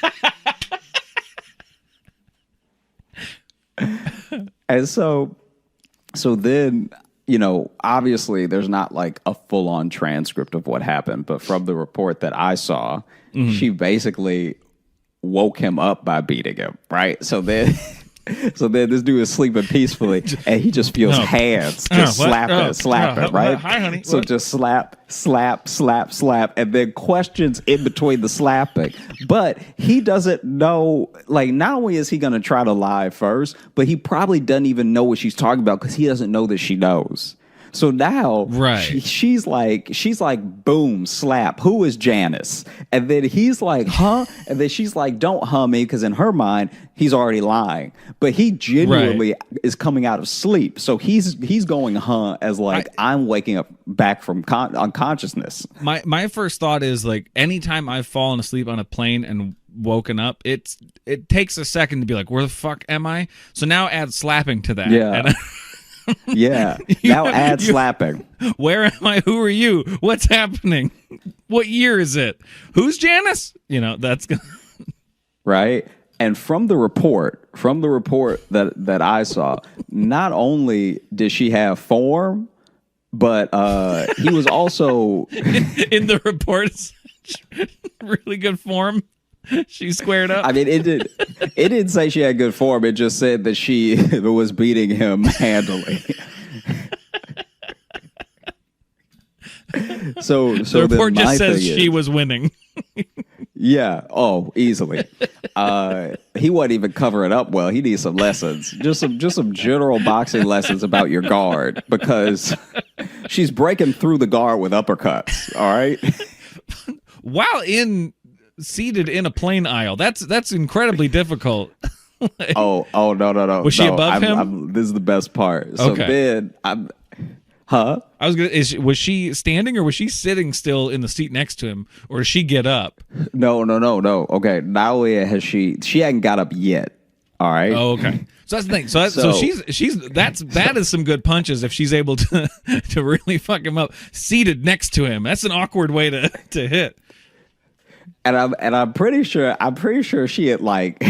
And so then, obviously there's not like a full-on transcript of what happened, but from the report that I saw, she basically woke him up by beating him, right? So then this dude is sleeping peacefully, and he just feels hands just slap it, right? Hi, honey. So just slap, and then questions in between the slapping. But he doesn't know, like, not only is he going to try to lie first, but he probably doesn't even know what she's talking about because he doesn't know that she knows. So now she's like, boom, slap. Who is Janice? And then he's like, huh? And then she's like, don't huh me, because in her mind, he's already lying. But he genuinely is coming out of sleep. So he's going huh as like, I'm waking up back from unconsciousness. My first thought is like, anytime I've fallen asleep on a plane and woken up, it takes a second to be like, where the fuck am I? So now add slapping to that. Yeah. Yeah. Now add slapping. Where am I? Who are you? What's happening? What year is it? Who's Janice? That's right. And from the report that I saw, not only did she have form, but he was also in the reports really good form. She squared up. I mean, it didn't say she had good form. It just said that she was beating him handily. So the report just says she was winning. Yeah. Oh, easily. He wasn't even covering up well. He needs some lessons. Just some general boxing lessons about your guard, because she's breaking through the guard with uppercuts. All right. While seated in a plane aisle. That's incredibly difficult. No. Was she above him? This is the best part. So then I was gonna. Was she standing or was she sitting still in the seat next to him, or does she get up? No. Okay, not only has she hadn't got up yet. All right. Oh, okay. So that's the thing. So that is some good punches if she's able to really fuck him up seated next to him. That's an awkward way to hit. And I'm pretty sure she had like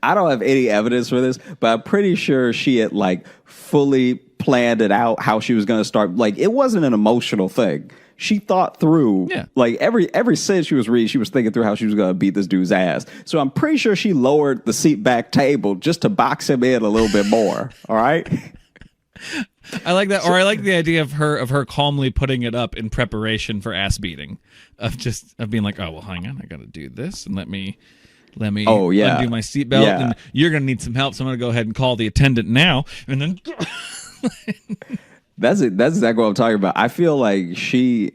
I don't have any evidence for this, but I'm pretty sure she had like fully planned it out how she was going to start. Like, it wasn't an emotional thing. She thought through, like every sentence she was reading, she was thinking through how she was going to beat this dude's ass. So I'm pretty sure she lowered the seat back table just to box him in a little bit more. All right. I like that, or I like the idea of her calmly putting it up in preparation for ass beating, of being like, oh well, hang on, I got to do this, and let me Let me yeah. undo my seatbelt, Yeah. and you're going to need some help, so I'm going to go ahead and call the attendant now. And then That's it. That's exactly what I'm talking about. I feel like she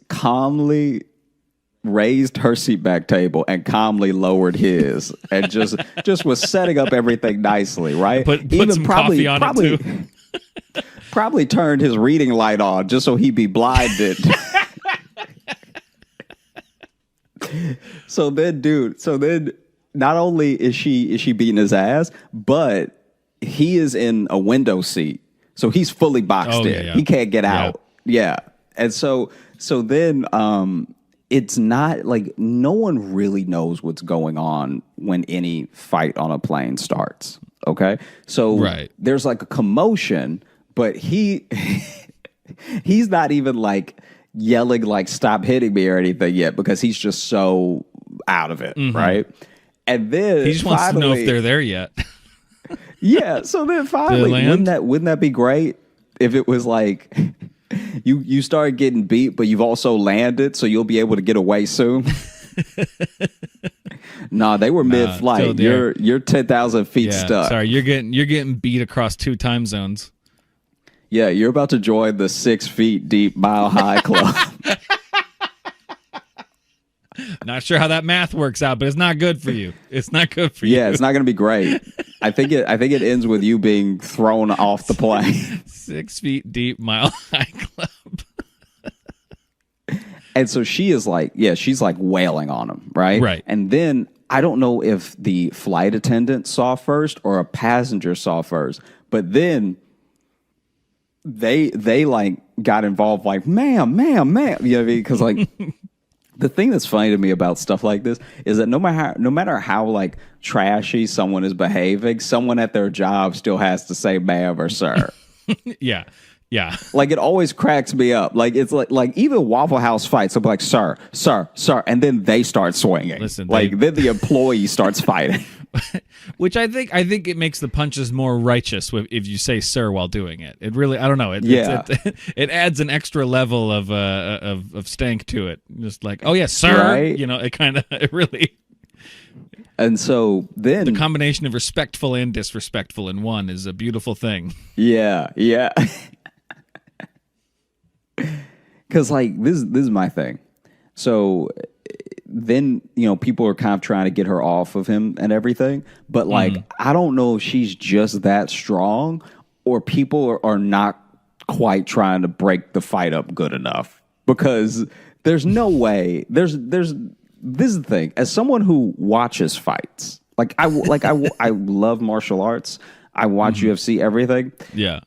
calmly raised her seatback table and calmly lowered his, and just was setting up everything nicely, right? Put some coffee on it too. Probably turned his reading light on just so he'd be blinded. So then not only is she beating his ass, but he is in a window seat. So he's fully boxed in. Yeah. He can't get out. Yeah. And so then it's not like no one really knows what's going on when any fight on a plane starts. Okay. So there's like a commotion, but he's not even like yelling like stop hitting me or anything yet, because he's just so out of it, right? And then he just wants to know if they're there yet. Yeah, so then finally, wouldn't that be great if it was like you start getting beat, but you've also landed, so you'll be able to get away soon. Nah, they were mid-flight. You're 10,000 feet stuck. Sorry, you're getting beat across 2 time zones. Yeah, you're about to join the 6 feet deep, mile high club. Not sure how that math works out, but it's not good for you. It's not good for you. Yeah, it's not going to be great. I think it ends with you being thrown off the plane. 6 feet deep, mile high club. And so she's like wailing on him, right? Right. And then I don't know if the flight attendant saw first or a passenger saw first, but then they like got involved, like, ma'am. You know what I mean? Because like the thing that's funny to me about stuff like this is that no matter how like trashy someone is behaving, someone at their job still has to say ma'am or sir. Yeah. Like it always cracks me up. Like it's like even Waffle House fights, they'll be like sir, and then they start swinging. Listen, then the employee starts fighting. Which I think it makes the punches more righteous if you say sir while doing it. It really, I don't know. It adds an extra level of stank to it. Just like, oh yeah, sir. Right? You know, it really. And so then the combination of respectful and disrespectful in one is a beautiful thing. Yeah. Because like this is my thing. So then, you know, people are kind of trying to get her off of him and everything. But like, I don't know if she's just that strong or people are not quite trying to break the fight up good enough, because there's no way this is the thing. As someone who watches fights, I love martial arts. I watch UFC, everything. Yeah.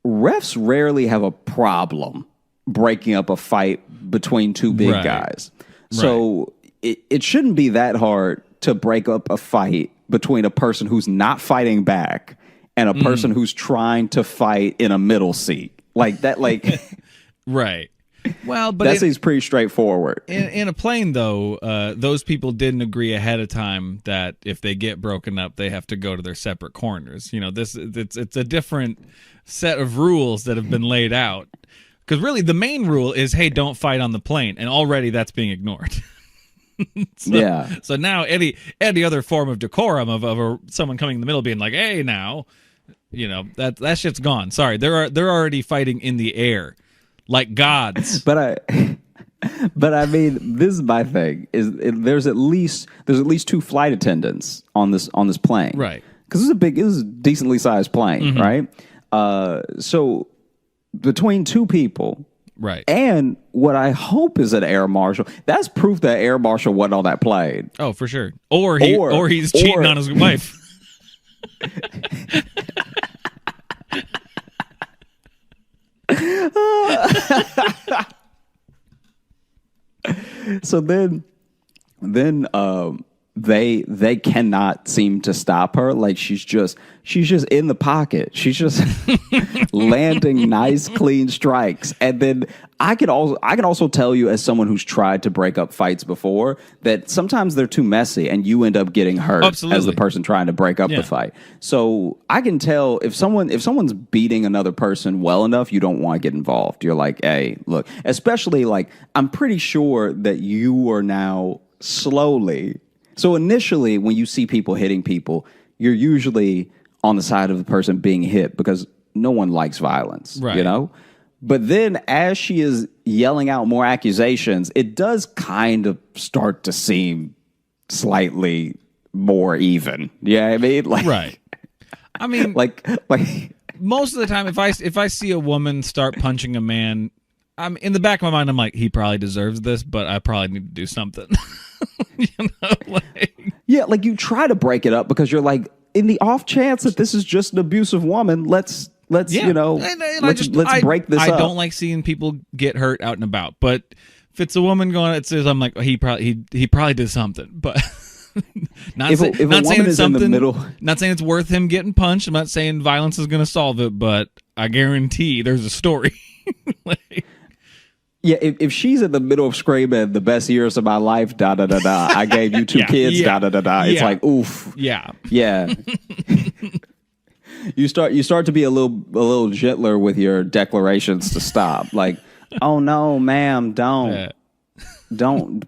Refs rarely have a problem breaking up a fight between two big guys. So it shouldn't be that hard to break up a fight between a person who's not fighting back and a person who's trying to fight in a middle seat. Like that, like right. Well, but that seems pretty straightforward. In a plane, though, those people didn't agree ahead of time that if they get broken up, they have to go to their separate corners. You know, it's a different set of rules that have been laid out. Because really, the main rule is, hey, don't fight on the plane, and already that's being ignored. So now any other form of decorum of someone coming in the middle being like, hey, now, you know, that shit's gone. Sorry, they're already fighting in the air. Like gods. But I mean, this is my thing. There's at least 2 flight attendants on this plane, right? Because it was a decently sized plane, right? So between 2 people, right, and what I hope is an air marshal, that's proof that air marshal wasn't on that plane. Oh, for sure. Or he's cheating on his wife. So then they cannot seem to stop her. Like she's just in the pocket. She's just landing nice, clean strikes. And then I can also tell you, as someone who's tried to break up fights before, that sometimes they're too messy and you end up getting hurt as the person trying to break up the fight. So I can tell if someone's beating another person well enough, you don't want to get involved. You're like, hey, look, especially like I'm pretty sure that you are now slowly. So initially, when you see people hitting people, you're usually on the side of the person being hit because no one likes violence, you know? But then as she is yelling out more accusations, it does kind of start to seem slightly more even. Yeah, I mean? Like, right. I mean, like most of the time, if I see a woman start punching a man, I'm in the back of my mind, I'm like, he probably deserves this, but I probably need to do something. You know, like, yeah, like you try to break it up because you're like, in the off chance that this is just an abusive woman, let's you know, let's break this up. I don't like seeing people get hurt out and about, but if it's a woman going, it says, I'm like, he probably did something, but not saying it's something. Not saying it's worth him getting punched. I'm not saying violence is going to solve it, but I guarantee there's a story. Like, yeah, if she's in the middle of screaming the best years of my life, da da da da, I gave you two kids, da da da da. It's like, oof, yeah. You start to be a little gentler with your declarations to stop. Like, oh no, ma'am, don't,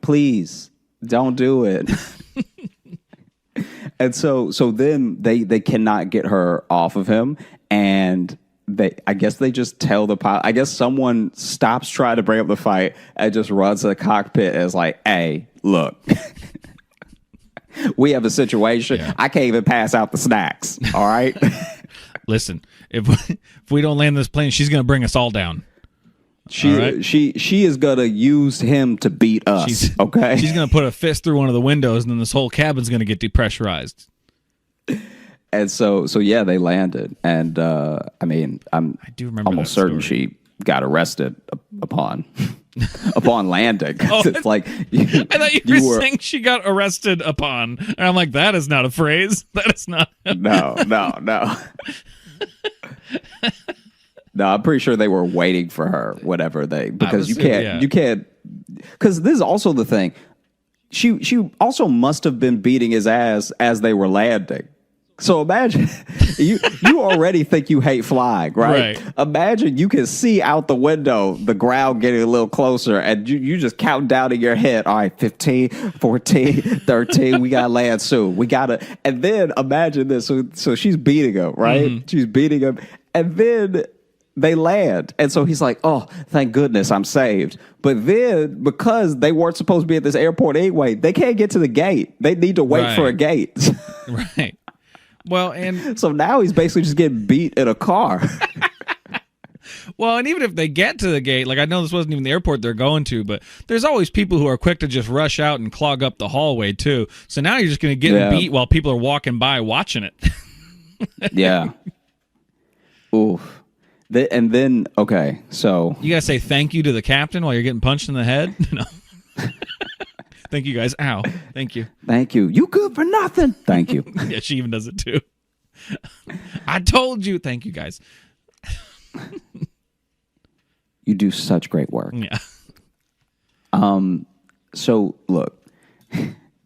please, don't do it. And so then they cannot get her off of him, and I guess they just tell the pilot. I guess someone stops trying to break up the fight and just runs to the cockpit and is like, hey, look, we have a situation. Yeah. I can't even pass out the snacks. All right. Listen, if we don't land this plane, she's going to bring us all down. She is going to use him to beat us. She's going to put a fist through one of the windows, and then this whole cabin's going to get depressurized. And so yeah, they landed, and I do remember almost certain she got arrested upon landing. Oh, it's like I thought you were saying she got arrested upon, and I'm like, that is not a phrase. That is not. No. No, I'm pretty sure they were waiting for her. Because you can't. Because this is also the thing. She also must have been beating his ass as they were landing. So imagine you already think you hate flying, right? Imagine you can see out the window the ground getting a little closer, and you just count down in your head. All right, 15, 14, 13. We gotta land soon. And then imagine this. So she's beating him, right? Mm-hmm. She's beating him, and then they land. And so he's like, oh, thank goodness I'm saved. But then, because they weren't supposed to be at this airport anyway, they can't get to the gate. They need to wait for a gate. Right. Well, and so now he's basically just getting beat in a car. Well, and even if they get to the gate, like I know this wasn't even the airport they're going to, but there's always people who are quick to just rush out and clog up the hallway too. So now you're just going to get beat while people are walking by watching it. Yeah. Oof. And then, okay, so you got to say thank you to the captain while you're getting punched in the head? No. Thank you, guys. Ow. Thank you. Thank you. You good for nothing. Thank you. Yeah, she even does it too. I told you. Thank you, guys. You do such great work. Yeah. So look,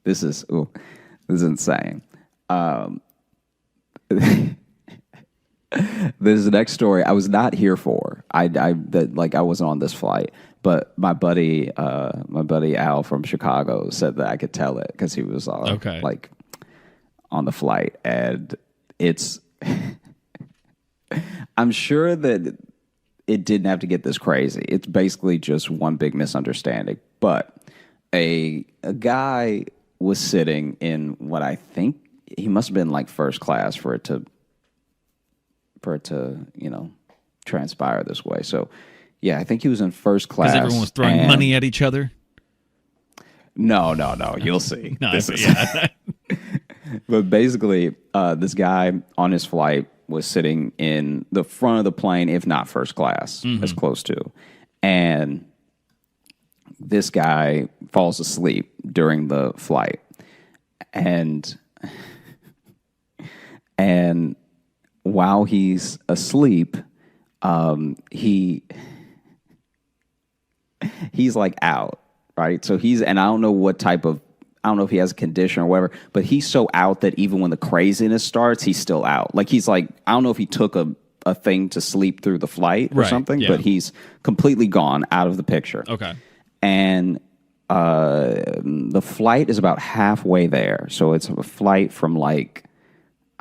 this is insane. This next story I was not here for. I wasn't on this flight, but my buddy Al from Chicago said that I could tell it because he was like on the flight, and it's. I'm sure that it didn't have to get this crazy. It's basically just one big misunderstanding. But a guy was sitting in what I think he must have been like first class for it to transpire this way. So yeah, I think he was in first class. Because everyone was throwing money at each other? No. You'll see. No, But basically, this guy on his flight was sitting in the front of the plane, if not first class, as close to. And this guy falls asleep during the flight. and while he's asleep, he's like out, right? So and I don't know I don't know if he has a condition or whatever, but he's so out that even when the craziness starts, he's still out. Like he's like, I don't know if he took a thing to sleep through the flight or something, but he's completely gone out of the picture. Okay. And the flight is about halfway there. So it's a flight from I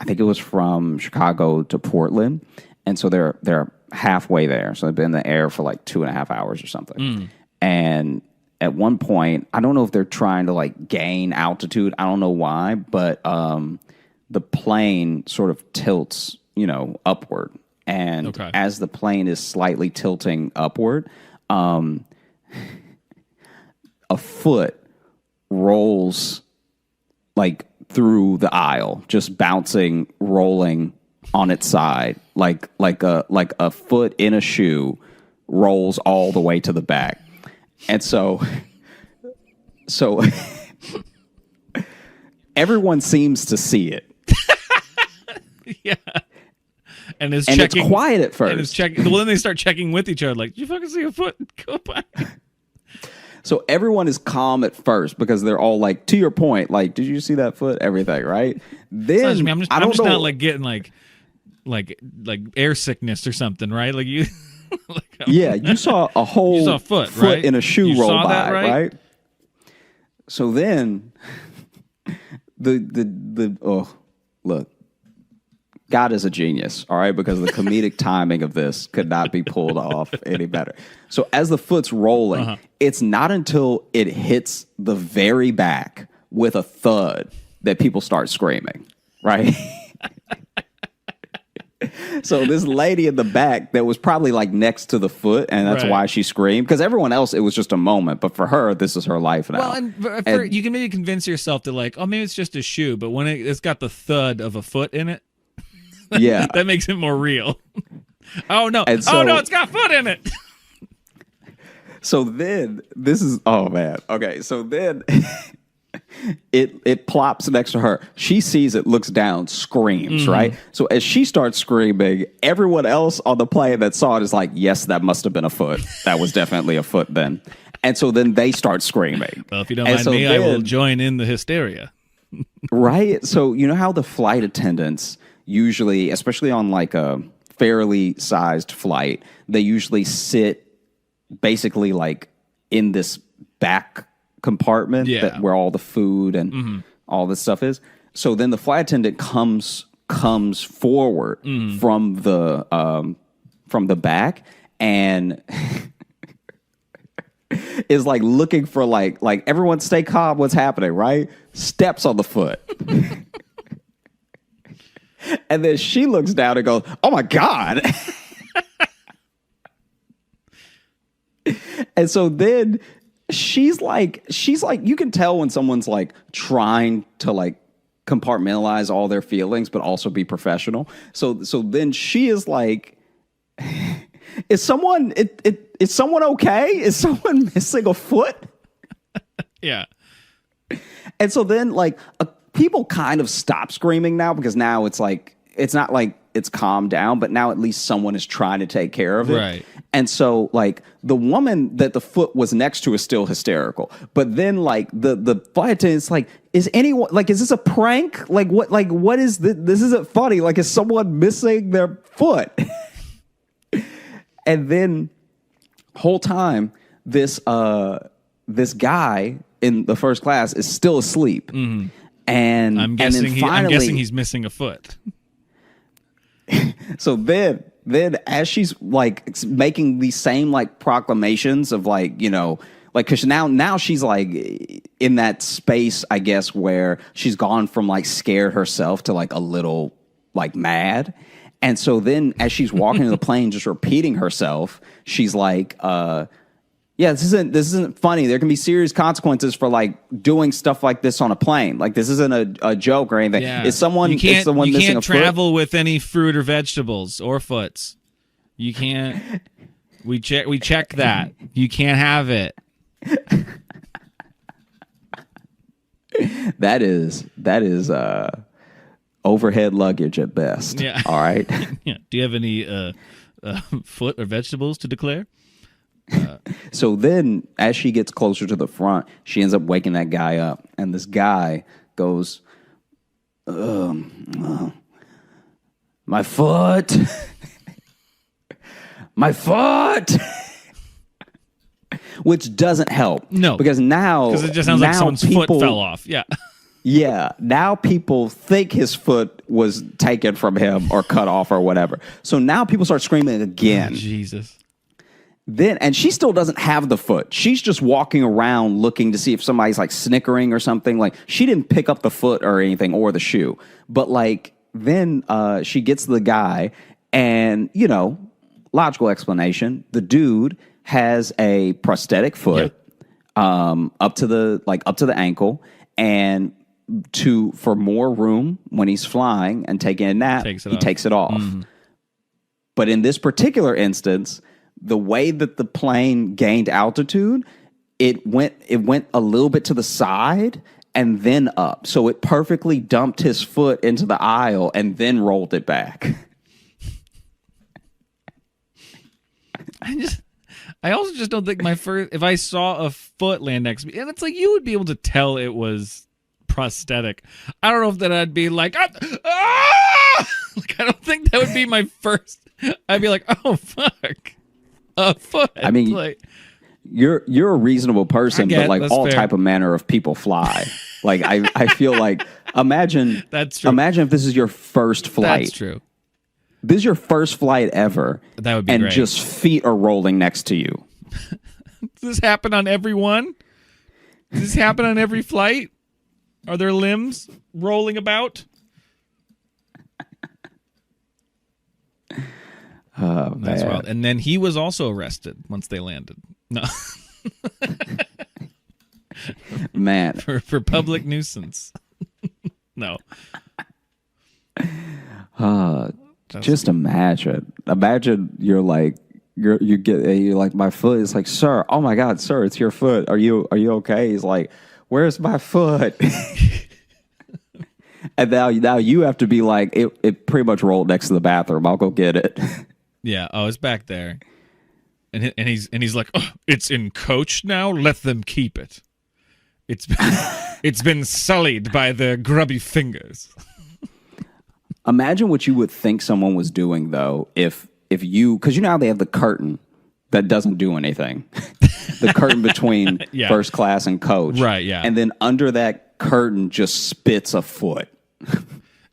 think it was from Chicago to Portland. And so they're halfway there. So they've been in the air for 2.5 hours or something. And at one point, I don't know if they're trying to gain altitude. I don't know why, but the plane sort of tilts, upward. And as the plane is slightly tilting upward, a foot rolls through the aisle, just bouncing, rolling on its side, like a foot in a shoe rolls all the way to the back. And so everyone seems to see it. Yeah. And it's quiet at first. And it's checking. Well, then they start checking with each other, did you fucking see a foot go by? So everyone is calm at first because they're all to your point, did you see that foot? Everything, right? Then I'm just not getting like air sickness or something, right? You. Yeah, you saw a whole foot right? in a shoe you roll saw by, that, right? So then look, God is a genius, all right, because the comedic timing of this could not be pulled off any better. So as the foot's rolling, it's not until it hits the very back with a thud that people start screaming, right? So this lady in the back that was probably next to the foot, and that's why she screamed. Because everyone else, it was just a moment. But for her, this is her life now. Well, and you can maybe convince yourself that maybe it's just a shoe. But when it's got the thud of a foot in it, yeah, that makes it more real. Oh, no. So, it's got foot in it. So then, oh, man. Okay, so then it plops next to her. She sees it, looks down, screams, right? So as she starts screaming, everyone else on the plane that saw it is like, yes, that must have been a foot. That was definitely a foot then. And so then they start screaming. Well, if you don't mind me, I will join in the hysteria. Right? So you know how the flight attendants usually, especially on a fairly sized flight, they usually sit basically in this back compartment where all the food and all this stuff is. So then the flight attendant comes forward from the back and is looking for everyone stay calm, what's happening, right? Steps on the foot. And then she looks down and goes, oh my God. And so then she's like, you can tell when someone's trying to compartmentalize all their feelings, but also be professional. So then she is like, is someone okay? Is someone missing a foot? Yeah. And so then people kind of stop screaming now because now it's it's not it's calmed down, but now at least someone is trying to take care of it. Right. And so the woman that the foot was next to is still hysterical. But then the flight attendant's is anyone is this a prank? What is this? This isn't funny. Is someone missing their foot? And then whole time this guy in the first class is still asleep. Mm-hmm. And I'm guessing finally, he's missing a foot. So then as she's making these same proclamations of because now she's in that space, I guess, where she's gone from scared herself to a little mad. And so then as she's walking to the plane, just repeating herself, she's yeah, this isn't funny. There can be serious consequences for doing stuff like this on a plane. This isn't a joke or anything. Yeah. Is someone you missing a can't foot? travel with any fruit or vegetables or foots. You can't. We check that. You can't have it. That is overhead luggage at best. Yeah. All right. Yeah. Do you have any foot or vegetables to declare? So then, as she gets closer to the front, she ends up waking that guy up, and this guy goes, "My foot, my foot," which doesn't help. No, because it just sounds like someone's foot fell off. Yeah. Yeah, now people think his foot was taken from him or cut off or whatever. So now people start screaming again. Oh, Jesus. Then, and she still doesn't have the foot. She's just walking around looking to see if somebody's like snickering or something. Like, she didn't pick up the foot or anything or the shoe. But like, then she gets the guy, and logical explanation. The dude has a prosthetic foot, up to the ankle, and for more room when he's flying and taking a nap, he takes it off. Mm-hmm. But in this particular instance, the way that the plane gained altitude, it went a little bit to the side and then up. So it perfectly dumped his foot into the aisle and then rolled it back. I also just don't think if I saw a foot land next to me, and it's like you would be able to tell it was prosthetic. I don't know if that I'd be like, like, I don't think that would be my first. I'd be like, oh fuck, a foot. I mean, like, you're a reasonable person, but like all type of manner of people fly. Like I feel like imagine that's true. Imagine if this is your first flight. That's true. This is your first flight ever. That would be and great. Just feet are rolling next to you. Does this happen on everyone? Does this happen on every flight? Are there limbs rolling about? That's wild. And then he was also arrested once they landed. No. Man. For public nuisance. No. Just imagine you're like my foot is like, sir, oh my God, sir, it's your foot. Are you okay? He's like, where's my foot? And now you have to be like, it pretty much rolled next to the bathroom. I'll go get it. Yeah. Oh, it's back there. And he's like, oh, it's in coach now. Let them keep it. It's been sullied by their grubby fingers. Imagine what you would think someone was doing though, if you, because how they have the curtain that doesn't do anything, the curtain between first class and coach, right? Yeah, and then under that curtain just spits a foot.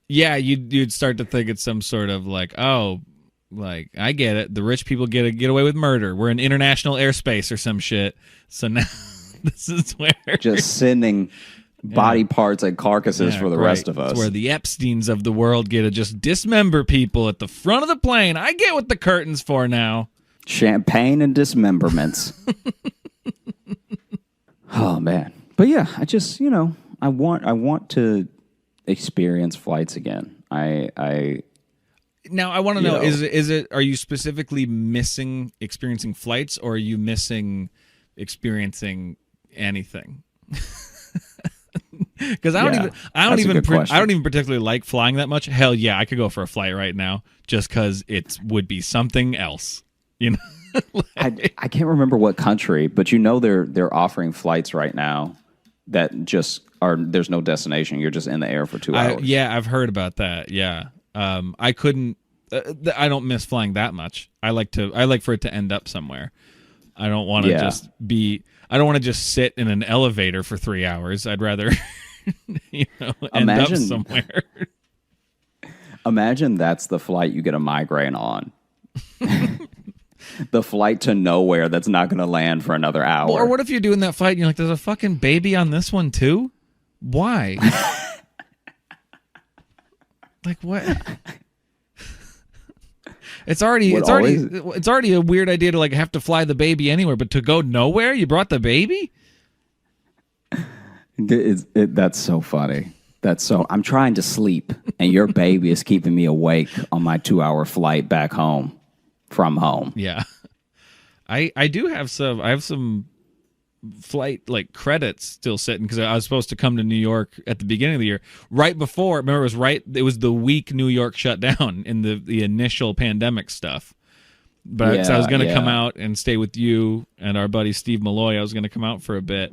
Yeah, you'd start to think it's some sort of like, oh, like I get it. The rich people get away with murder. We're in international airspace or some shit. So now this is where just sending body parts and carcasses for the rest of us. It's where the Epsteins of the world get to just dismember people at the front of the plane. I get what the curtain's for now. Champagne and dismemberments. Oh man. But yeah, I just, I want to experience flights again. Now I want to know, is it are you specifically missing experiencing flights, or are you missing experiencing anything? Because I don't even particularly like flying that much. Hell yeah, I could go for a flight right now just because it would be something else. I can't remember what country, but they're offering flights right now that just are, there's no destination. You're just in the air for 2 hours. Yeah, I've heard about that. Yeah, I couldn't. I don't miss flying that much. I like for it to end up somewhere. I don't want to just be. I don't want to just sit in an elevator for 3 hours. I'd rather, end up somewhere. Imagine that's the flight you get a migraine on. The flight to nowhere that's not going to land for another hour. Well, or what if you're doing that flight and you're like, there's a fucking baby on this one too? Why? Like what? It's already a weird idea to like have to fly the baby anywhere, but to go nowhere, you brought the baby? That's so funny. I'm trying to sleep, and your baby is keeping me awake on my 2-hour flight back home from home. Yeah. I do have some. I have some flight like credits still sitting because I was supposed to come to New York at the beginning of the year, right before. Remember, it was the week New York shut down in the initial pandemic stuff. But 'cause I was going to come out and stay with you and our buddy Steve Malloy. I was going to come out for a bit,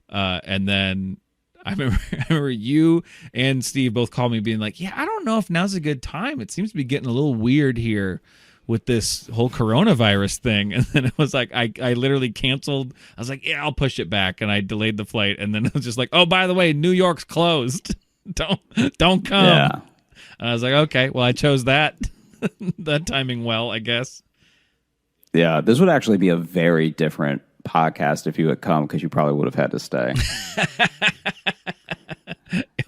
and then I remember you and Steve both called me being like, "Yeah, I don't know if now's a good time. It seems to be getting a little weird here with this whole coronavirus thing." And then it was like, I literally canceled. I was like, "Yeah, I'll push it back." And I delayed the flight. And then it was just like, "Oh, by the way, New York's closed. Don't come." Yeah. And I was like, "Okay, well, I chose that timing well, I guess." Yeah, this would actually be a very different podcast if you had come, because you probably would have had to stay.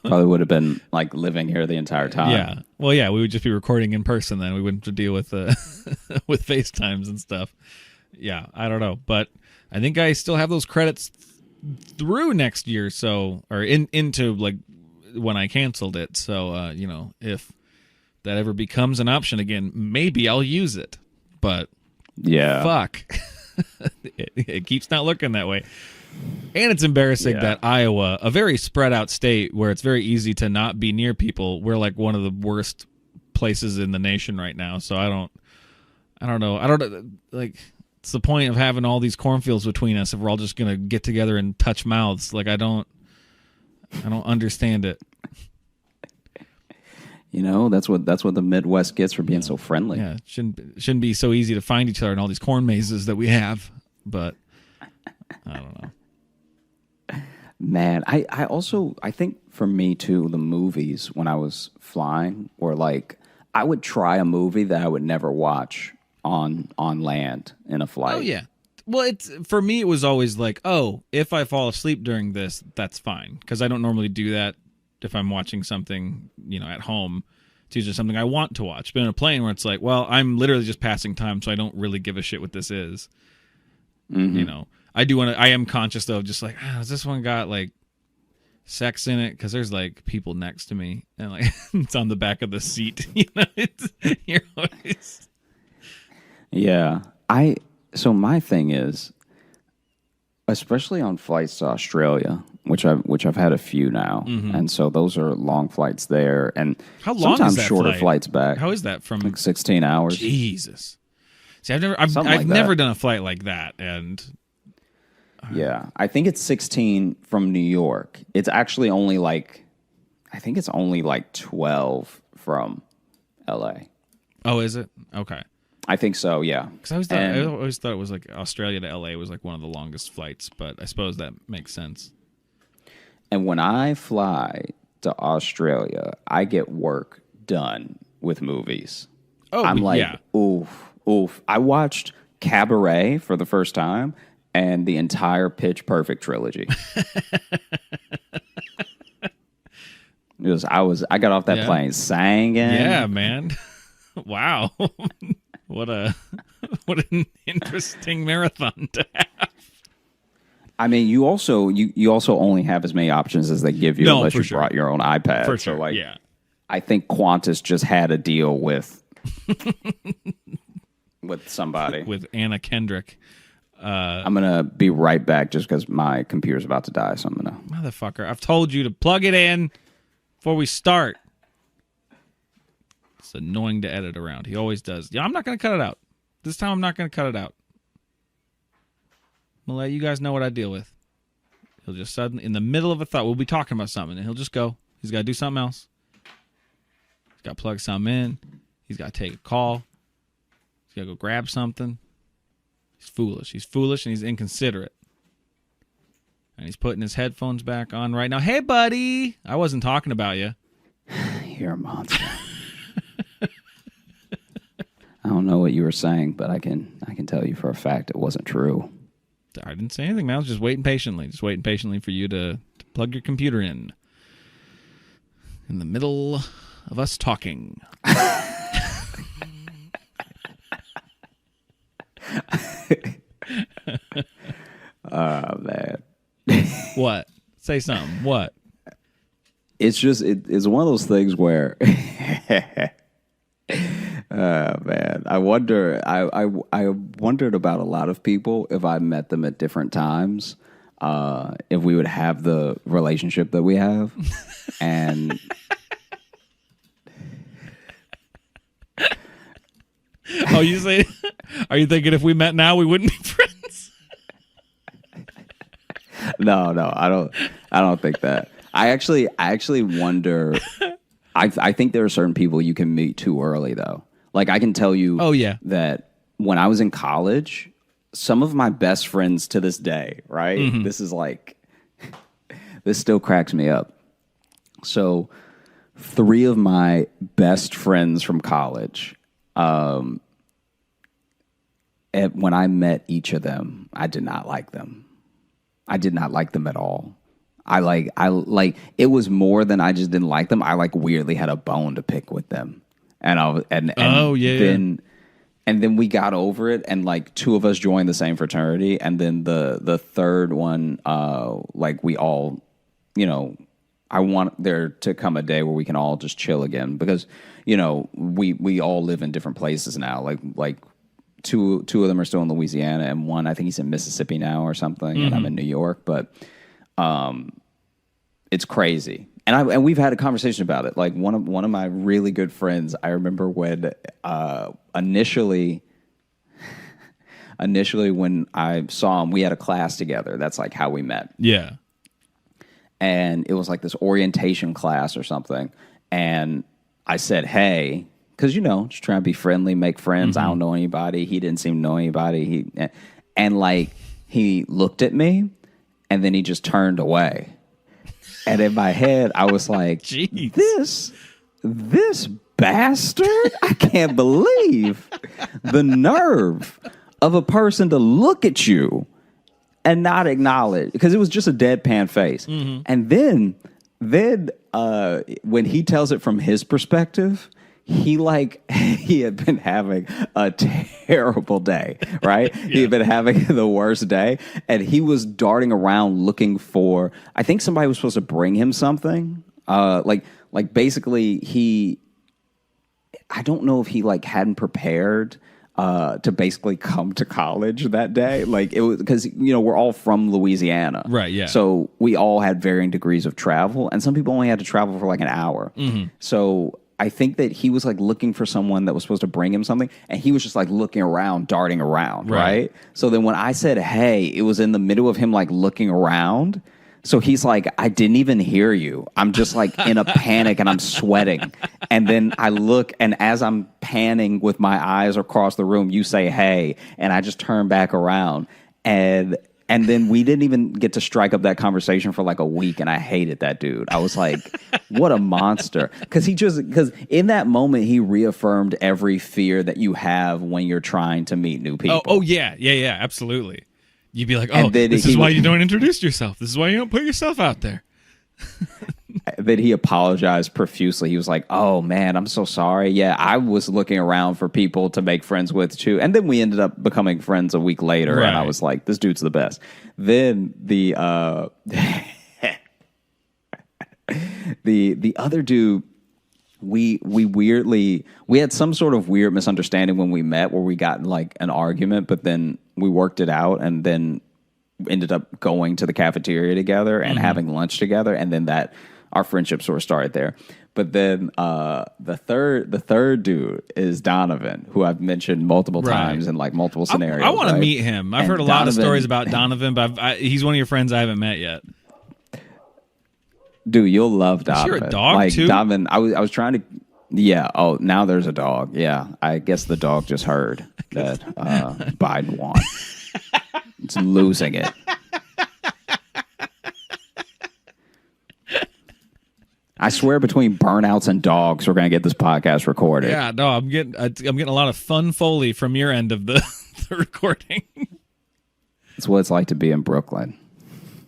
Probably would have been like living here the entire time. Yeah. Well, yeah, we would just be recording in person then. We wouldn't have to deal with with FaceTimes and stuff. Yeah, I don't know, but I think I still have those credits through next year, so or into like when I canceled it. So if that ever becomes an option again, maybe I'll use it. But yeah, fuck, it keeps not looking that way. And it's embarrassing that Iowa, a very spread out state where it's very easy to not be near people, we're like one of the worst places in the nation right now. So I don't know. Like, it's the point of having all these cornfields between us if we're all just going to get together and touch mouths. Like, I don't understand it. That's what the Midwest gets for being so friendly. Yeah, it shouldn't be so easy to find each other in all these corn mazes that we have, but I don't know. Man, I think for me too, the movies when I was flying were like, I would try a movie that I would never watch on land in a flight. Oh yeah. Well, for me it was always like, oh, if I fall asleep during this, that's fine, because I don't normally do that if I'm watching something, at home. It's usually something I want to watch. But in a plane where it's like, well, I'm literally just passing time, so I don't really give a shit what this is. Mm-hmm. I am conscious though, of just like, has this one got like sex in it? Because there's like people next to me, and like it's on the back of the seat. You're always... Yeah, so my thing is, especially on flights to Australia, which I've had a few now, and so those are long flights there, and how long sometimes is that shorter flight? flights back. How is that from? Like 16 hours. Jesus. See, I've never done a flight like that, and yeah, I think it's 16 from New York. It's actually only like, I think it's only like 12 from LA. Oh, is it? Okay. I think so, yeah. Because I always thought it was like Australia to LA was like one of the longest flights, but I suppose that makes sense. And when I fly to Australia, I get work done with movies. Oh, I'm like, yeah. Oof. I watched Cabaret for the first time and the entire Pitch Perfect trilogy. I got off that plane singing. Yeah, man. Wow. What an interesting marathon to have. I mean, you also only have as many options as they give you unless you brought your own iPad. For sure. So like, yeah. I think Qantas just had a deal with somebody. With Anna Kendrick. I'm gonna be right back just because my computer's about to die. So I'm gonna. Motherfucker! I've told you to plug it in before we start. It's annoying to edit around. He always does. Yeah, I'm not gonna cut it out. This time I'm not gonna cut it out. I'm gonna let you guys know what I deal with. He'll just suddenly, in the middle of a thought, we'll be talking about something, and he'll just go. He's got to do something else. He's got to plug something in. He's got to take a call. He's got to go grab something. He's foolish. He's foolish, and he's inconsiderate. And he's putting his headphones back on right now. Hey, buddy. I wasn't talking about you. You're a monster. I don't know what you were saying, but I can tell you for a fact it wasn't true. I didn't say anything, man. I was just waiting patiently. Just waiting patiently for you to plug your computer in the middle of us talking. Oh, man. What? Say something. What? It's just, it's one of those things where... Oh, man. I wondered about a lot of people if I met them at different times. if we would have the relationship that we have. And oh, you say? Are you thinking if we met now we wouldn't be friends? no, I don't think that. I actually wonder. I think there are certain people you can meet too early, though. Like, I can tell you that when I was in college, some of my best friends to this day, right? Mm-hmm. This still cracks me up. So 3 of my best friends from college, when I met each of them, I did not like them. I did not like them at all. I it was more than I just didn't like them. I weirdly had a bone to pick with them. And then we got over it, and 2 of us joined the same fraternity, and then the third one, we all, I want there to come a day where we can all just chill again, because we all live in different places now. Like two of them are still in Louisiana, and one, I think he's in Mississippi now or something, and I'm in New York, but it's crazy. And we've had a conversation about it. Like, one of my really good friends, I remember when initially when I saw him, we had a class together. That's how we met. Yeah. And it was this orientation class or something. And I said, hey, because, just trying to be friendly, make friends. I don't know anybody. He didn't seem to know anybody. He looked at me, and then he just turned away. And in my head, I was like, this bastard, I can't believe the nerve of a person to look at you and not acknowledge, because it was just a deadpan face. Mm-hmm. And then when he tells it from his perspective, he had been having a terrible day, right? Yeah. He had been having the worst day, and he was darting around looking for, I think somebody was supposed to bring him something. Basically I don't know if he hadn't prepared to basically come to college that day. It was because, we're all from Louisiana. Right, yeah. So we all had varying degrees of travel, and some people only had to travel for an hour. Mm-hmm. So I think that he was looking for someone that was supposed to bring him something, and he was just looking around, darting around, right? So then when I said, hey, it was in the middle of him looking around. So he's I didn't even hear you. I'm just in a panic, and I'm sweating. And then I look, and as I'm panning with my eyes across the room, you say, hey, and I just turn back around. And then we didn't even get to strike up that conversation for a week, and I hated that dude. I was like, what a monster. Because in that moment, he reaffirmed every fear that you have when you're trying to meet new people. Oh yeah, absolutely. You'd be like, this is why you don't introduce yourself. This is why you don't put yourself out there. Then he apologized profusely. He was like, oh, man, I'm so sorry. Yeah, I was looking around for people to make friends with, too. And then we ended up becoming friends a week later, right. And I was like, this dude's the best. Then the other dude, we had some sort of weird misunderstanding when we met, where we got in an argument, but then we worked it out, and then ended up going to the cafeteria together and having lunch together, and then our friendship sort of started there. But then the third dude is Donovan, who I've mentioned multiple times in multiple scenarios. I want to meet him. I've heard a lot of stories about Donovan, but he's one of your friends I haven't met yet. Dude, you'll love Donovan. Is there a dog too? Donovan, I was trying to. Yeah. Oh, now there's a dog. Yeah. I guess the dog just heard that Biden won. It's losing it. I swear, between burnouts and dogs, we're going to get this podcast recorded. Yeah, no, I'm getting a lot of fun Foley from your end of the recording. It's what it's like to be in Brooklyn.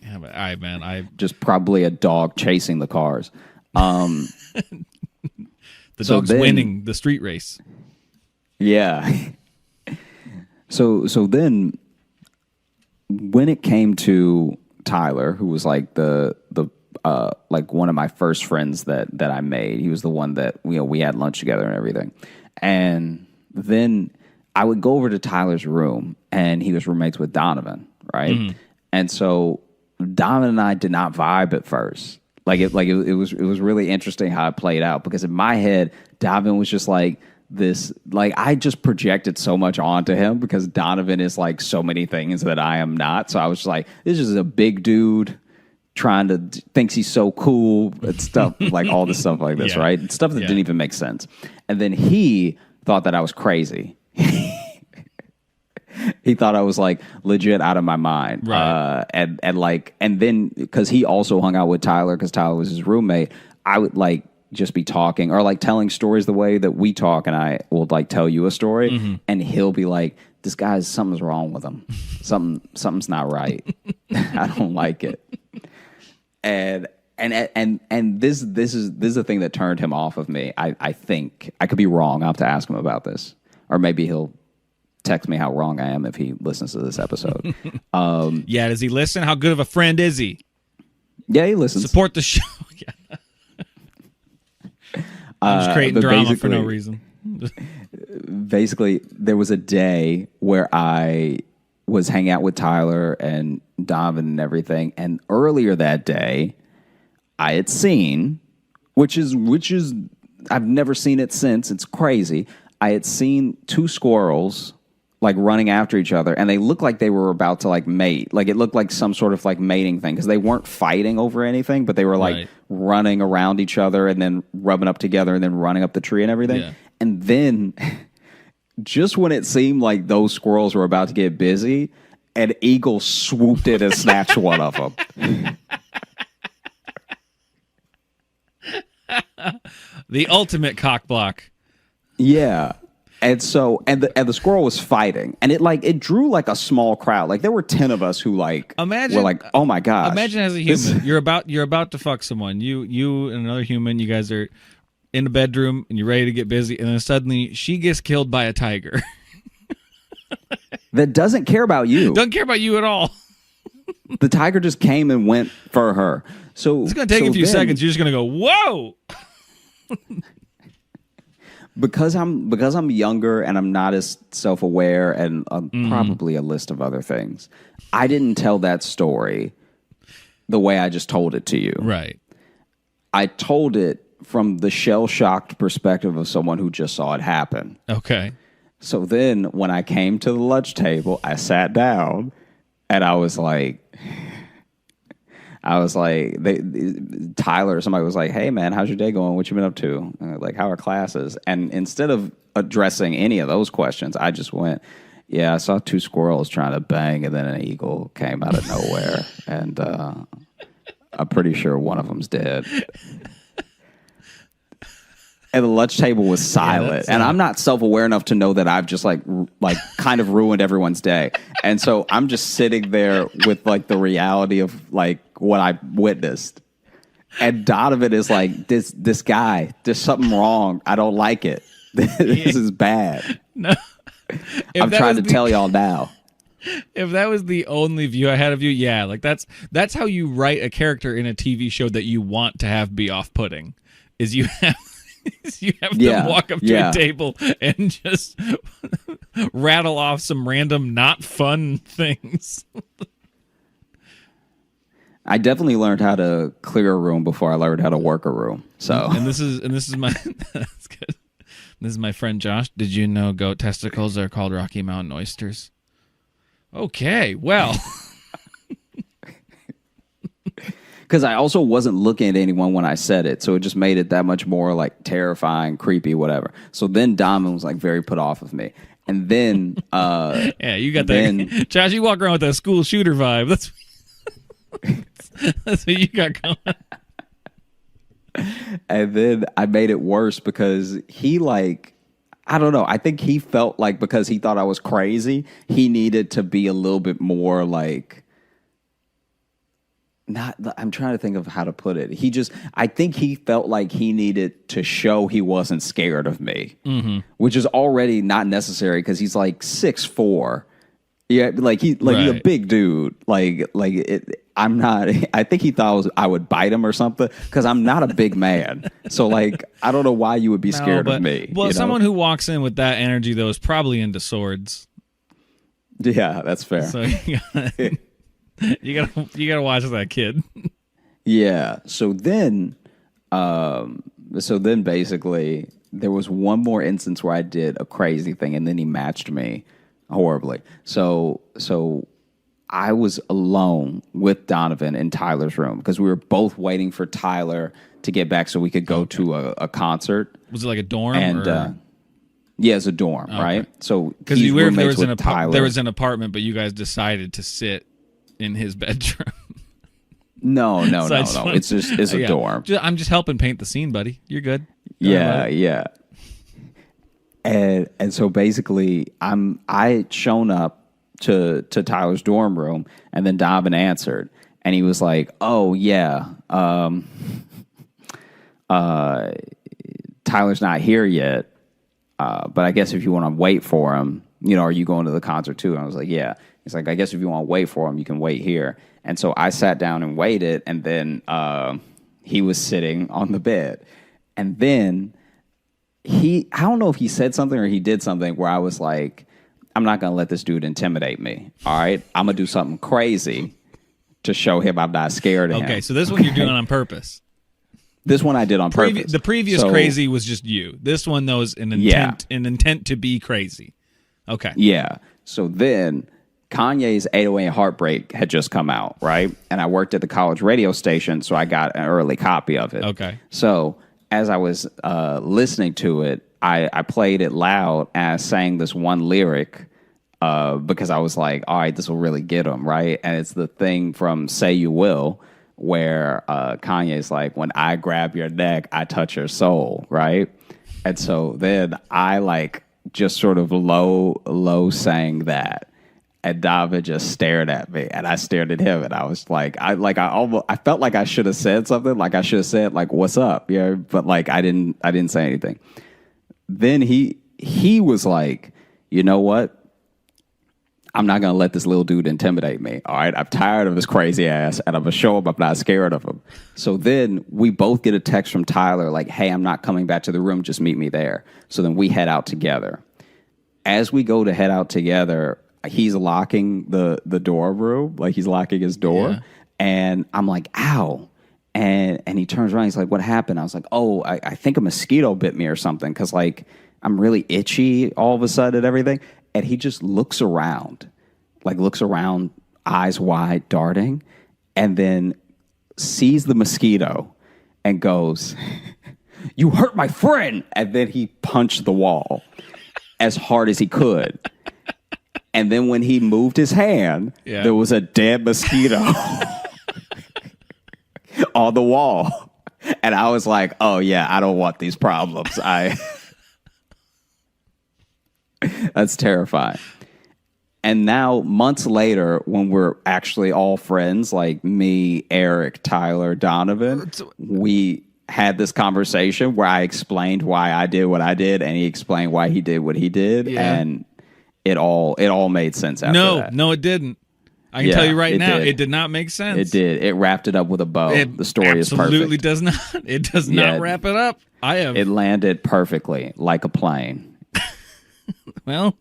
Yeah, but I just probably a dog chasing the cars. The dog's winning the street race. Yeah. So then, when it came to Tyler, who was the one of my first friends that I made, he was the one that we had lunch together and everything. And then I would go over to Tyler's room, and he was roommates with Donovan, right? Mm-hmm. And so Donovan and I did not vibe at first. It was really interesting how it played out, because in my head, Donovan was just like this, like I just projected so much onto him because Donovan is like so many things that I am not. So I was just like, this is a big dude thinks he's so cool and stuff, like all this stuff like this, right? Stuff that didn't even make sense. And then he thought that I was crazy. He thought I was like legit out of my mind. Right. And then because he also hung out with Tyler, because Tyler was his roommate, I would like just be talking or like telling stories the way that we talk, and I will like tell you a story, and he'll be like, this guy's, something's wrong with him. Something's not right. I don't like it. And this is the thing that turned him off of me. I think I could be wrong. I'll have to ask him about this, or maybe he'll text me how wrong I am if he listens to this episode. Yeah, does he listen? How good of a friend is he? Yeah, he listens. Support the show. Yeah. I'm just creating drama for no reason. Basically, there was a day where I was hanging out with Tyler and Donovan and everything, and earlier that day, I had seen, which is I've never seen it since. It's crazy. I had seen two squirrels like running after each other, and they looked like they were about to like mate. Like it looked like some sort of like mating thing, because they weren't fighting over anything, but they were like running around each other and then rubbing up together and then running up the tree and everything. Yeah. And then just when it seemed like those squirrels were about to get busy, an eagle swooped in and snatched one of them. The ultimate cock block. Yeah. And so, and the squirrel was fighting, and it drew like a small crowd. Like there were 10 of us who like were like, oh my gosh. Imagine as a human, you're about to fuck someone. You and another human, you guys are in the bedroom and you're ready to get busy, and then suddenly she gets killed by a tiger. That doesn't care about you. Doesn't care about you at all. The tiger just came and went for her. So it's gonna take a few seconds. You're just gonna go, whoa. Because I'm younger and I'm not as self-aware and probably a list of other things, I didn't tell that story the way I just told it to you. Right. I told it from the shell-shocked perspective of someone who just saw it happen. Okay. So then when I came to the lunch table, I sat down and I was like, Tyler or somebody was like, hey, man, how's your day going? What you been up to? Like, how are classes? And instead of addressing any of those questions, I just went, yeah, I saw two squirrels trying to bang, and then an eagle came out of nowhere. And I'm pretty sure one of them's dead. And the lunch table was silent. And I'm not self-aware enough to know that I've just like kind of ruined everyone's day. And so I'm just sitting there with like the reality of like what I witnessed. And Donovan is like, this guy, there's something wrong. I don't like it. This is bad. No. I'm trying to tell y'all now. If that was the only view I had of you, yeah, like that's how you write a character in a TV show that you want to have be off-putting, is you have them walk up to a table and just rattle off some random not fun things. I definitely learned how to clear a room before I learned how to work a room. So and this is my that's good. This is my friend Josh. Did you know goat testicles are called Rocky Mountain oysters? Okay, well. Because I also wasn't looking at anyone when I said it, so it just made it that much more like terrifying, creepy, whatever. So then Donovan was like very put off of me, and then yeah, you got that. Josh, you walk around with that school shooter vibe. That's what you got going. And then I made it worse because he like, I don't know. I think he felt like because he thought I was crazy, he needed to be a little bit more like. I'm trying to think of how to put it. I think he felt like he needed to show he wasn't scared of me, which is already not necessary because he's like 6'4". Yeah, he's a big dude. I'm not. I think he thought I would bite him or something because I'm not a big man. So like, I don't know why you would be scared of me. Well, someone who walks in with that energy though is probably into swords. Yeah, that's fair. So You gotta watch that kid. Yeah. So then basically there was one more instance where I did a crazy thing and then he matched me horribly. So I was alone with Donovan in Tyler's room because we were both waiting for Tyler to get back so we could go to a concert. Was it like a dorm? And yeah, it's a dorm, right? So because he's you were roommates with Tyler. there was an apartment, but you guys decided to sit in his bedroom. No. So It's a dorm. I'm just helping paint the scene, buddy. You're good. Yeah. And so basically, I had shown up to Tyler's dorm room, and then Donovan answered, and he was like, "Oh yeah, Tyler's not here yet, but I guess if you want to wait for him, are you going to the concert too?" And I was like, "Yeah." He's like, "I guess if you want to wait for him, you can wait here." And so I sat down and waited, and then he was sitting on the bed. And then I don't know if he said something or he did something where I was like, I'm not going to let this dude intimidate me. All right? I'm going to do something crazy to show him I'm not scared of him. Okay, so this one you're doing on purpose. This one I did on purpose. The previous crazy was just you. This one, though, is an intent to be crazy. Okay. Yeah. So then Kanye's 808 Heartbreak had just come out, right? And I worked at the college radio station, so I got an early copy of it. Okay. So as I was listening to it, I played it loud and I sang this one lyric because I was like, all right, this will really get him, right? And it's the thing from Say You Will where Kanye's like, when I grab your neck, I touch your soul, right? And so then I just sort of low sang that. And David just stared at me, and I stared at him, and I was like, I felt like I should have said something, like I should have said, like, "What's up?" Yeah, but I didn't say anything. Then he was like, "You know what? I'm not gonna let this little dude intimidate me. All right, I'm tired of his crazy ass, and I'm gonna show him I'm not scared of him." So then we both get a text from Tyler, like, "Hey, I'm not coming back to the room. Just meet me there." So then we head out together. As we go to head out together, he's locking the door room, like he's locking his door. Yeah. And I'm like, ow. And he turns around, he's like, what happened? I was like, oh, I think a mosquito bit me or something. Cause I'm really itchy all of a sudden and everything. And he just looks around, eyes wide, darting, and then sees the mosquito and goes, "You hurt my friend." And then he punched the wall as hard as he could. And then when he moved his hand, there was a dead mosquito on the wall. And I was like, oh, yeah, I don't want these problems. That's terrifying. And now, months later, when we're actually all friends, like me, Eric, Tyler, Donovan, we had this conversation where I explained why I did what I did, and he explained why he did what he did. Yeah. And it all made sense after that. No, it didn't. I can tell you right now, it did not make sense. It did. It wrapped it up with a bow. The story is perfect. Absolutely does not. It does not wrap it up. It landed perfectly, like a plane. Well,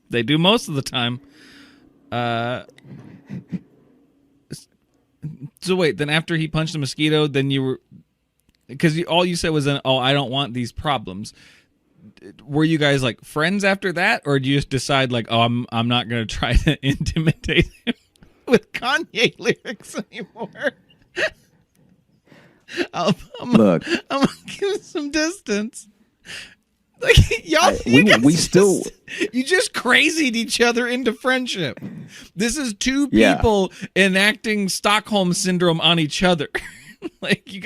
they do most of the time. So wait, then after he punched the mosquito, then you were... Because all you said was, I don't want these problems. Were you guys like friends after that, or do you just decide like, I'm not going to try to intimidate him with Kanye lyrics anymore? I'm going to give some distance. Like you just crazied each other into friendship. This is two people enacting Stockholm syndrome on each other. Like you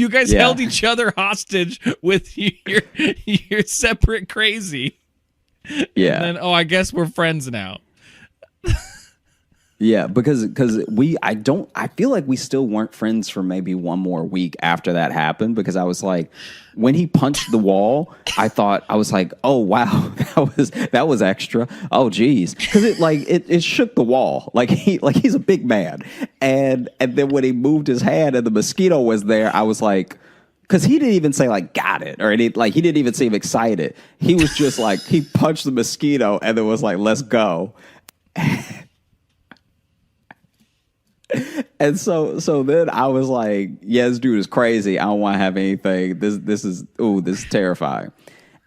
guys held each other hostage with your separate crazy. Yeah. And then I guess we're friends now. Yeah, because I feel like we still weren't friends for maybe one more week after that happened, because I was like, when he punched the wall, I was like, oh wow, that was extra. Oh geez, because it shook the wall. He's a big man, and then when he moved his hand and the mosquito was there, I was like, because he didn't even say like got it or he didn't even seem excited. He was just like, he punched the mosquito and then was like, let's go. And so then I was like, yeah, this dude is crazy. I don't want to have anything. This is terrifying.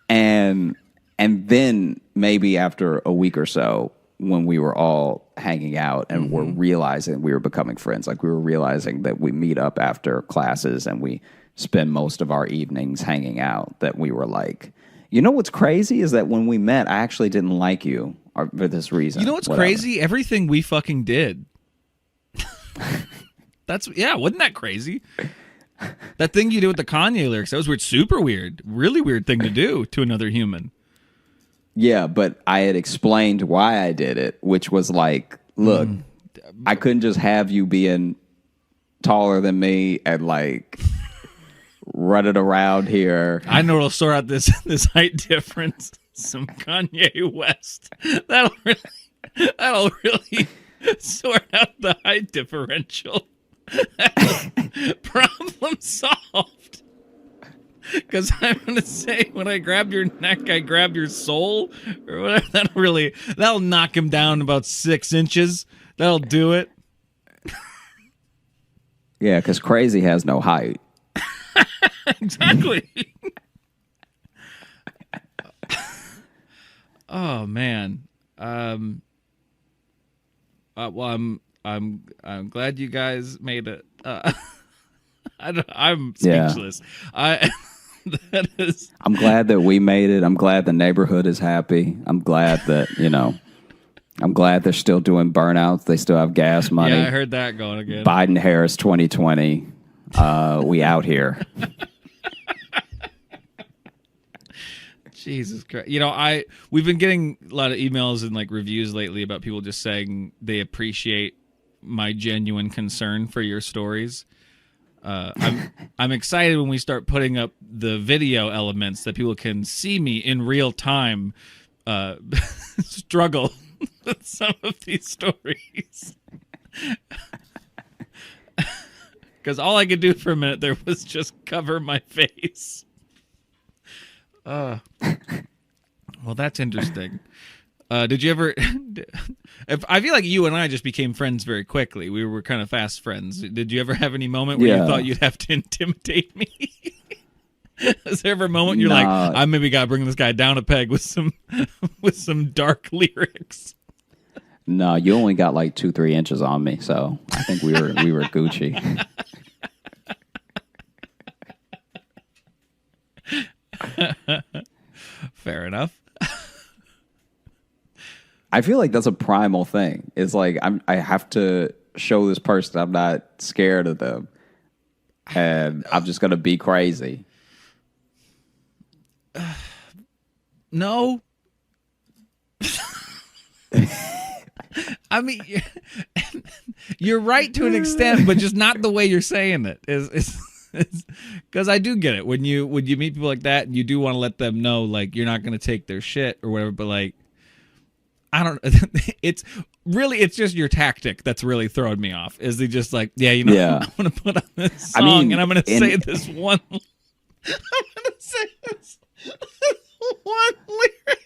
And then maybe after a week or so, when we were all hanging out and were realizing we were becoming friends, like we were realizing that we meet up after classes and we spend most of our evenings hanging out, that we were like, you know what's crazy is that when we met, I actually didn't like you for this reason. You know what's crazy? Everything we fucking did. Wasn't that crazy? That thing you did with the Kanye lyrics, that was weird, super weird, really weird thing to do to another human. Yeah, but I had explained why I did it, which was like, look, I couldn't just have you being taller than me and like running around here. I know it'll sort out this height difference. Some Kanye West. That'll really sort out the height differential. Problem solved. Because I'm going to say, when I grab your neck, I grab your soul, or whatever. That'll knock him down about 6 inches. That'll do it. Yeah, because crazy has no height. Exactly. Oh man. Well, I'm glad you guys made it. I'm speechless. Yeah. That is. I'm glad that we made it. I'm glad the neighborhood is happy. I'm glad that I'm glad they're still doing burnouts. They still have gas money. Yeah, I heard that going again. Biden Harris 2020. We out here. Jesus Christ. We've been getting a lot of emails and like reviews lately about people just saying they appreciate my genuine concern for your stories. I'm excited when we start putting up the video elements that people can see me in real time struggle with some of these stories. Because all I could do for a minute there was just cover my face. Well, that's interesting. Did you ever? I feel like you and I just became friends very quickly. We were kind of fast friends. Did you ever have any moment where you thought you'd have to intimidate me? Was there ever a moment you're like, I maybe got to bring this guy down a peg with some dark lyrics? No, you only got like 2-3 inches on me, so I think we were Gucci. Fair enough. I feel like that's a primal thing. It's like I have to show this person I'm not scared of them, and I'm just gonna be crazy. No. I mean, you're right to an extent, but just not the way you're saying it. Because I do get it when you meet people like that, and you do want to let them know like you're not going to take their shit or whatever. But like, I don't. It's just your tactic that's really throwing me off. Is they just like, I'm going to put on this song and I'm going to say this one. I'm going to say this one lyric.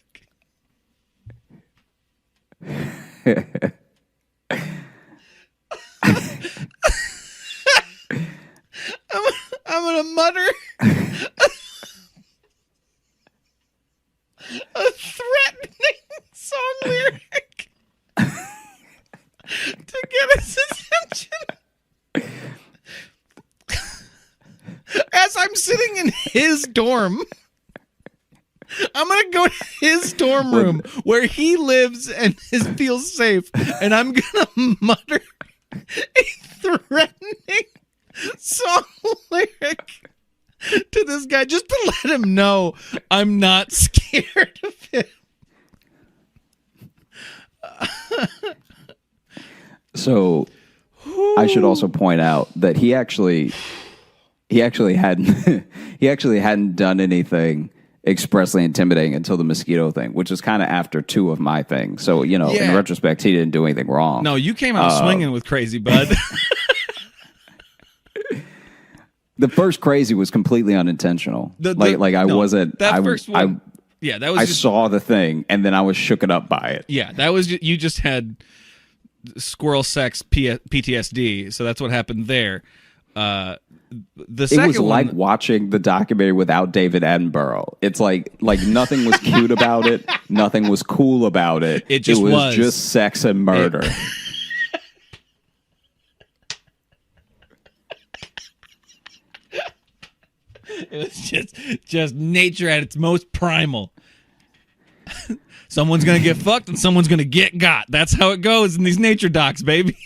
I'm gonna mutter a threatening song lyric to get his attention. As I'm sitting in his dorm, I'm gonna go to his dorm room where he lives and feels safe, and I'm gonna mutter a threatening song lyric to this guy just to let him know I'm not scared of him. So I should also point out that he actually hadn't done anything expressly intimidating until the mosquito thing, which is kind of after 2 of my things. So, in retrospect, he didn't do anything wrong. No, you came out swinging with Crazy Bud. The first crazy was completely unintentional. I wasn't. That first one. Yeah, that was. I saw the thing and then I was shooken up by it. Yeah, that was. You just had squirrel sex PTSD. So that's what happened there. The It second was like one, watching the documentary without David Attenborough. It's like nothing was cute about it. Nothing was cool about it. It just was. just sex and murder. it was just nature at its most primal. Someone's gonna get fucked and someone's gonna get got. That's how it goes in these nature docs, baby.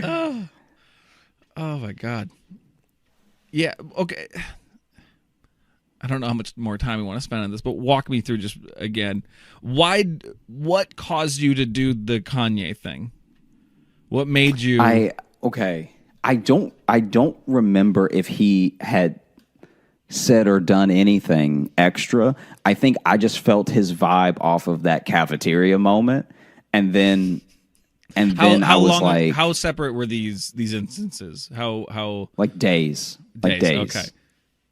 Oh my God. Yeah, okay. I don't know how much more time we want to spend on this, but walk me through just again. What caused you to do the Kanye thing? What made you I don't remember if he had said or done anything extra. I think I just felt his vibe off of that cafeteria moment, and then I was like, how separate were these instances? How like days. Like days. Okay.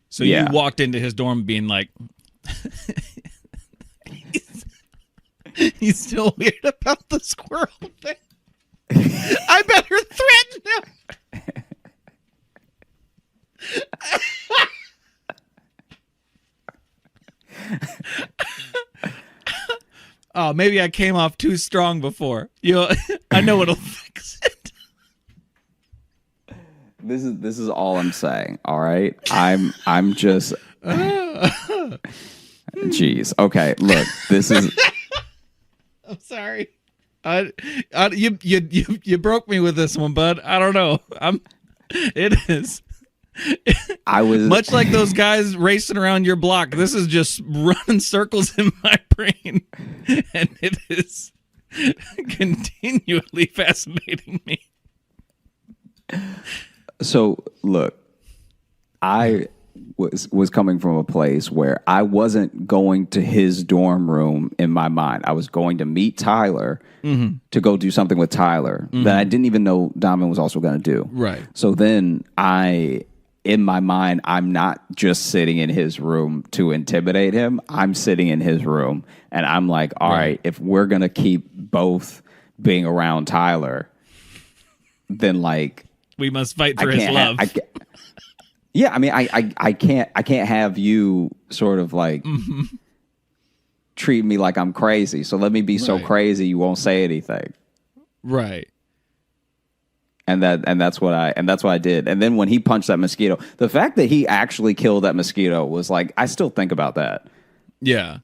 So Yeah. you walked into his dorm being like, he's still weird about the squirrel thing. I better threaten him. Oh, maybe I came off too strong before. I know it'll fix it. This is all I'm saying. All right, I'm just. Jeez. Okay. Look, this is. I'm sorry. You broke me with this one, bud. I don't know. It is. I was Much like those guys racing around your block. This is just running circles in my brain, and it is continually fascinating me. So look, I was coming from a place where I wasn't going to his dorm room in my mind. I was going to meet Tyler to go do something with Tyler that I didn't even know Donovan was also going to do. Right. So then in my mind, I'm not just sitting in his room to intimidate him. I'm sitting in his room and I'm like, all right, if we're going to keep both being around Tyler, then like, we must fight for his love. Yeah, I mean, I can't have you sort of like treat me like I'm crazy. So let me be so crazy you won't say anything. Right. And that's what I did. And then when he punched that mosquito, the fact that he actually killed that mosquito was like, I still think about that. Yeah.